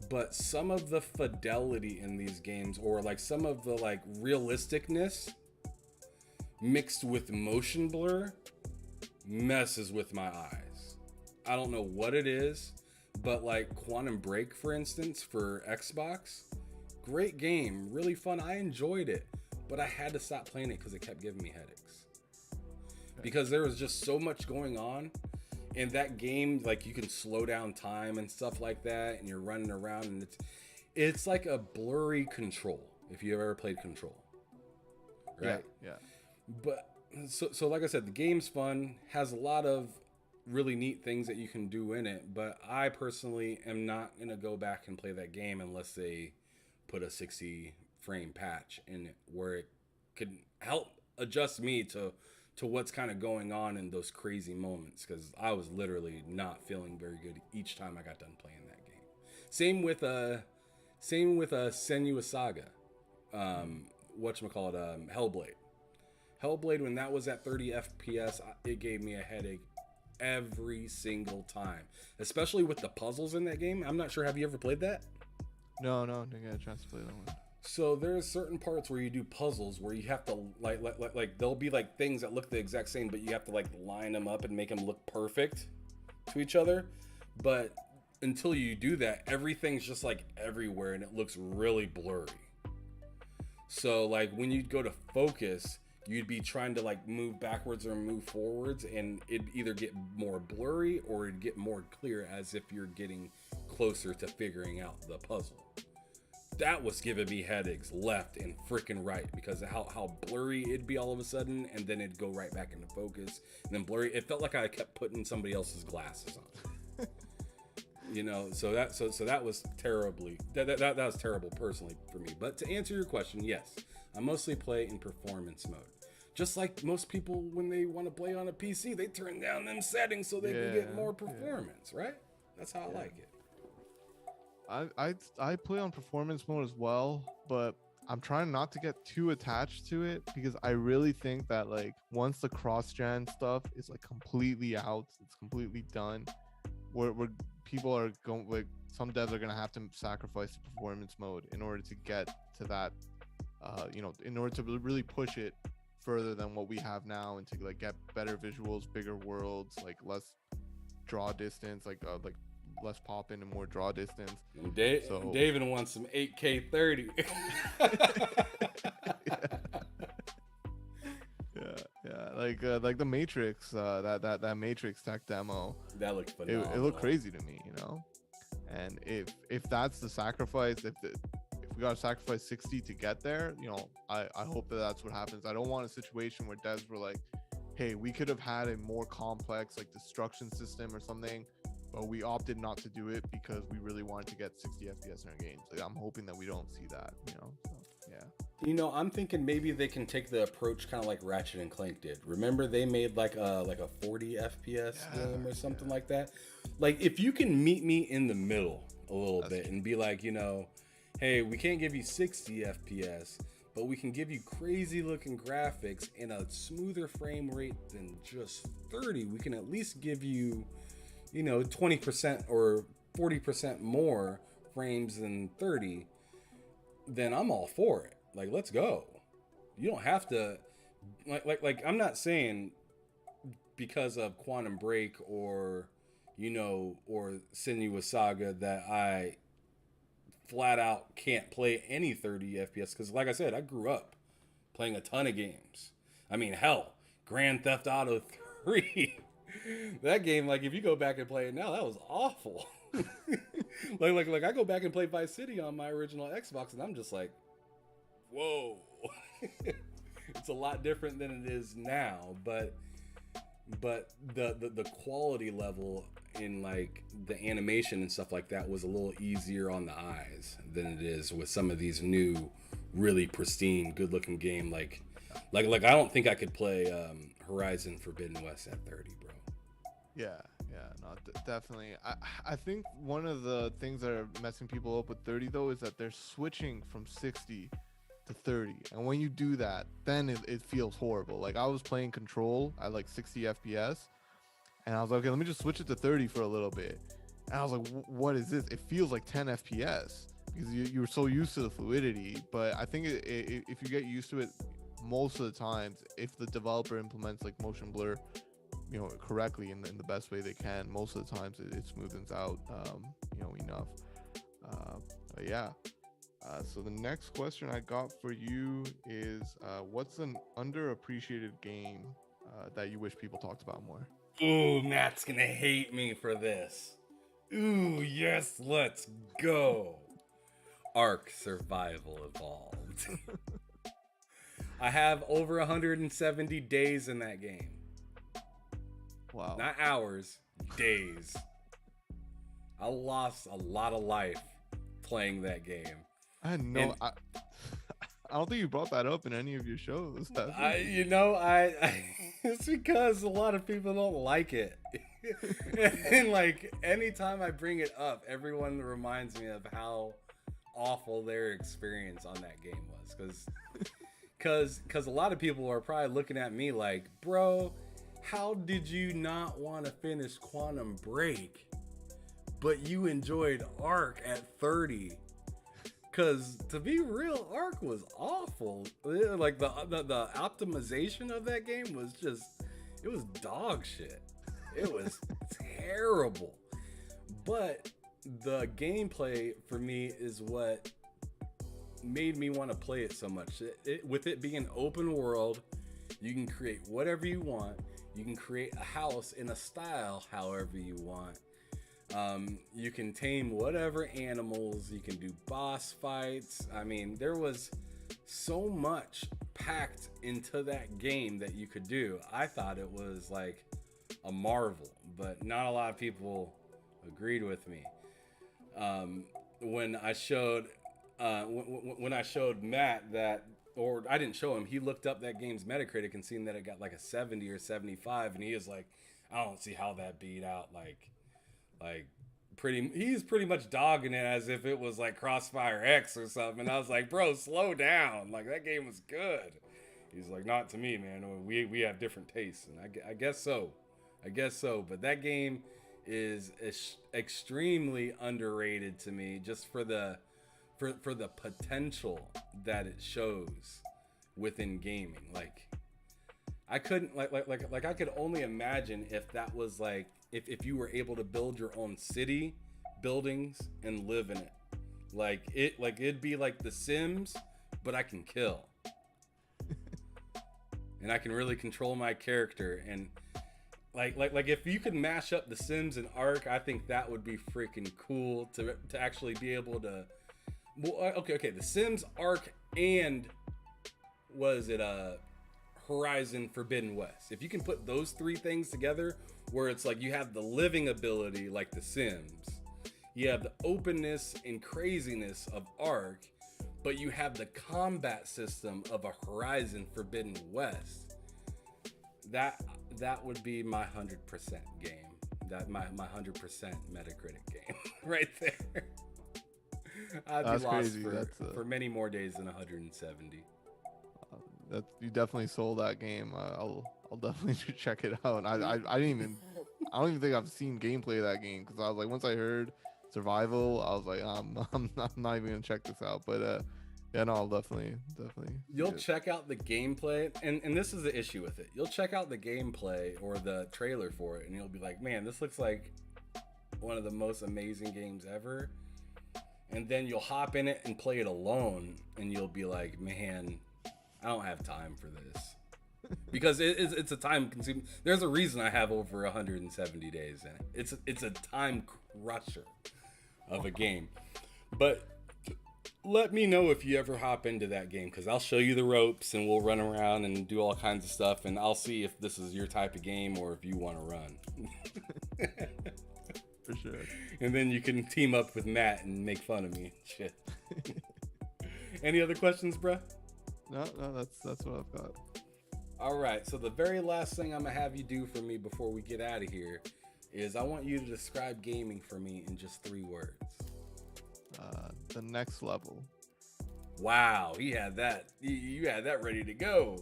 But some of the fidelity in these games, or like some of the like realisticness mixed with motion blur, messes with my eyes. I don't know what it is, but like Quantum Break, for instance, for Xbox, great game, really fun. I enjoyed it, but I had to stop playing it because it kept giving me headaches. Because there was just so much going on. In that game, like, you can slow down time and stuff like that, and you're running around, and it's like a blurry Control, if you've ever played Control, right? Yeah. But so like I said, the game's fun, has a lot of really neat things that you can do in it, but I personally am not gonna go back and play that game unless they put a 60 frame patch in it where it could help adjust me to what's kind of going on in those crazy moments, because I was literally not feeling very good each time I got done playing that game. Same with Senua's Saga, Hellblade. Hellblade, when that was at 30 FPS, it gave me a headache every single time, especially with the puzzles in that game. I'm not sure, have you ever played that? No, didn't get a chance to play that one. So there's certain parts where you do puzzles where you have to like there'll be like things that look the exact same, but you have to like line them up and make them look perfect to each other. But until you do that, everything's just like everywhere and it looks really blurry. So like when you go to focus, you'd be trying to like move backwards or move forwards, and it'd either get more blurry or it'd get more clear as if you're getting closer to figuring out the puzzle. That was giving me headaches left and freaking right, because of how blurry it'd be all of a sudden, and then it'd go right back into focus, and then blurry. It felt like I kept putting somebody else's glasses on. So that was terribly that was terrible personally for me. But to answer your question, yes, I mostly play in performance mode. Just like most people, when they want to play on a PC, they turn down them settings so they can get more performance, right? That's how I like it. I play on performance mode as well, but I'm trying not to get too attached to it, because I really think that like once the cross-gen stuff is like completely out, it's completely done, where people are going, like some devs are gonna have to sacrifice the performance mode in order to get to that, in order to really push it further than what we have now, and to like get better visuals, bigger worlds, like less draw distance, like less pop in and more draw distance. David wants some 8K 30. Yeah, like the Matrix, that Matrix tech demo. That looked phenomenal. It looked crazy to me, And if that's the sacrifice, if we gotta sacrifice 60 to get there, I hope that's what happens. I don't want a situation where devs were like, hey, we could have had a more complex like destruction system or something, but we opted not to do it because we really wanted to get 60 FPS in our games. Like, I'm hoping that we don't see that, So, yeah. I'm thinking maybe they can take the approach kind of like Ratchet and Clank did. Remember, they made like a 40 FPS game or something like that. Like, if you can meet me in the middle a little bit and be like, hey, we can't give you 60 FPS, but we can give you crazy looking graphics and a smoother frame rate than just 30. We can at least give you 20% or 40% more frames than 30, then I'm all for it. Like, let's go. You don't have to, like I'm not saying because of Quantum Break or Senua's Saga that I flat out can't play any 30 FPS because, like I said, I grew up playing a ton of games. I mean, hell, Grand Theft Auto 3. That game, like, if you go back and play it now, that was awful. like I go back and play Vice City on my original Xbox, and I'm just like, whoa. It's a lot different than it is now, but the quality level in like the animation and stuff like that was a little easier on the eyes than it is with some of these new, really pristine, good-looking game. Like I don't think I could play Horizon Forbidden West at 30, bro. Yeah, no, definitely. I think one of the things that are messing people up with 30 though is that they're switching from 60 to 30, and when you do that, then it feels horrible. Like I was playing Control at like 60 FPS, and I was like, okay, let me just switch it to 30 for a little bit, and I was like, what is this? It feels like 10 FPS because you're so used to the fluidity. But I think if you get used to it, most of the times, if the developer implements like motion blur, you know, correctly in the best way they can, most of the times it smoothens out, you know, enough. But yeah. So the next question I got for you is, what's an underappreciated game that you wish people talked about more? Ooh, Matt's gonna hate me for this. Ooh, yes, let's go. Ark Survival Evolved. I have over 170 days in that game. Wow. Not hours, days. I lost a lot of life playing that game. I know. I don't think you brought that up in any of your shows. It's because a lot of people don't like it. And like anytime I bring it up, everyone reminds me of how awful their experience on that game was. Because a lot of people are probably looking at me like, bro, how did you not want to finish Quantum Break, but you enjoyed Ark at 30? Because to be real, Ark was awful. Like the optimization of that game was just, it was dog shit. It was terrible. But the gameplay for me is what made me want to play it so much. With it being open world, you can create whatever you want. You can create a house in a style however you want. You can tame whatever animals. You can do boss fights. I mean, there was so much packed into that game that you could do. I thought it was like a marvel, but not a lot of people agreed with me. When I showed Matt that, or I didn't show him, he looked up that game's Metacritic and seen that it got like a 70 or 75, and he was like, I don't see how that beat out he's pretty much dogging it as if it was like Crossfire X or something. And I was like, bro, slow down. Like, that game was good. He's like, not to me, man. We have different tastes. And I guess so. But that game is extremely underrated to me, just for the potential that it shows within gaming. Like, I couldn't like I could only imagine if that was like, if you were able to build your own city, buildings, and live in it. It'd be like The Sims, but I can kill. And I can really control my character. And like if you could mash up The Sims and Ark, I think that would be freaking cool to actually be able to. Well, okay, The Sims, Ark, and Horizon Forbidden West. If you can put those three things together, where it's like you have the living ability like The Sims, you have the openness and craziness of Ark, but you have the combat system of a Horizon Forbidden West, that would be my 100% game. That my 100% Metacritic game right there. I'd be lost for many more days than 170. You definitely sold that game. I'll definitely check it out. I don't even think I've seen gameplay of that game, because I was like, once I heard survival, I was like, I'm not even gonna check this out. But yeah, no, I'll definitely. You'll check out the gameplay, and this is the issue with it. You'll check out the gameplay or the trailer for it, and you'll be like, man, this looks like one of the most amazing games ever. and then you'll hop in it and play it alone, and you'll be like, man, I don't have time for this. Because it's a time consuming. There's a reason I have over 170 days in it. It's a time crusher of a game. But let me know if you ever hop into that game, because I'll show you the ropes and we'll run around and do all kinds of stuff, and I'll see if this is your type of game or if you want to run. For sure. And then you can team up with Matt and make fun of me. Shit. Any other questions, bruh? No, that's what I've got. All right, so the very last thing I'm gonna have you do for me before we get out of here is I want you to describe gaming for me in just 3 words. The next level. Wow, he had that. You had that ready to go.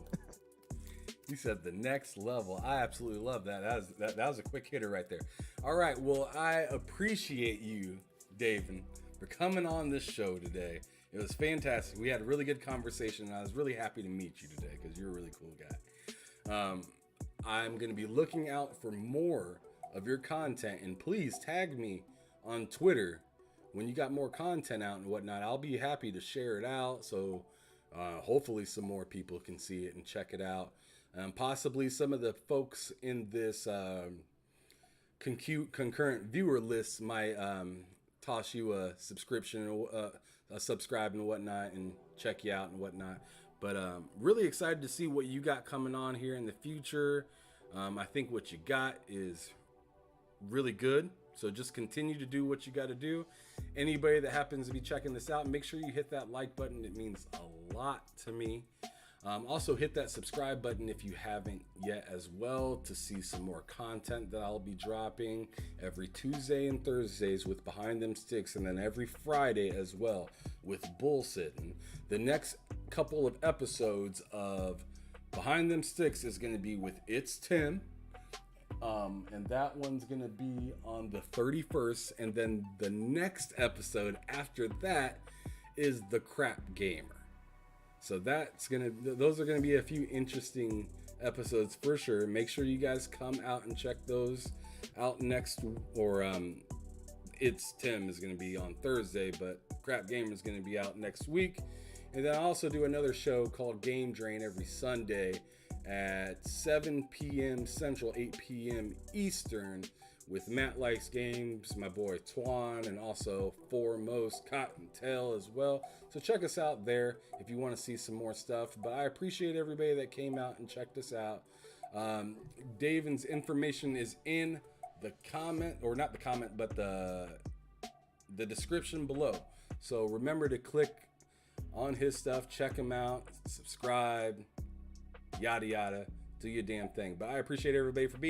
You said the next level. I absolutely love that. That was a quick hitter right there. All right, well, I appreciate you, Daven, for coming on this show today. It was fantastic. We had a really good conversation, and I was really happy to meet you today because you're a really cool guy. I'm going to be looking out for more of your content, and please tag me on Twitter when you got more content out and whatnot. I'll be happy to share it out, so hopefully some more people can see it and check it out. Possibly some of the folks in this concurrent viewer list might toss you a subscription, a subscribe and whatnot, and check you out and whatnot. But really excited to see what you got coming on here in the future. I think what you got is really good. So just continue to do what you got to do. Anybody that happens to be checking this out, make sure you hit that like button. It means a lot to me. Also hit that subscribe button if you haven't yet as well, to see some more content that I'll be dropping every Tuesday and Thursdays with Behind Them Sticks, and then every Friday as well with Bullsitting. The next couple of episodes of Behind Them Sticks is going to be with It's Tim. And that one's going to be on the 31st. And then the next episode after that is The Crap Gamer. So those are going to be a few interesting episodes for sure. Make sure you guys come out and check those out next, or It's Tim is going to be on Thursday, but Crap Gamer is going to be out next week. And then I also do another show called Game Drain every Sunday at 7 p.m. Central, 8 p.m. Eastern, with Matt Likes Games, my boy Twan, and also Foremost Cottontail as well. So check us out there if you want to see some more stuff. But I appreciate everybody that came out and checked us out. Daven's information is in the comment, or not the comment, but the description below. So remember to click on his stuff, check him out, subscribe, yada yada, do your damn thing. But I appreciate everybody for being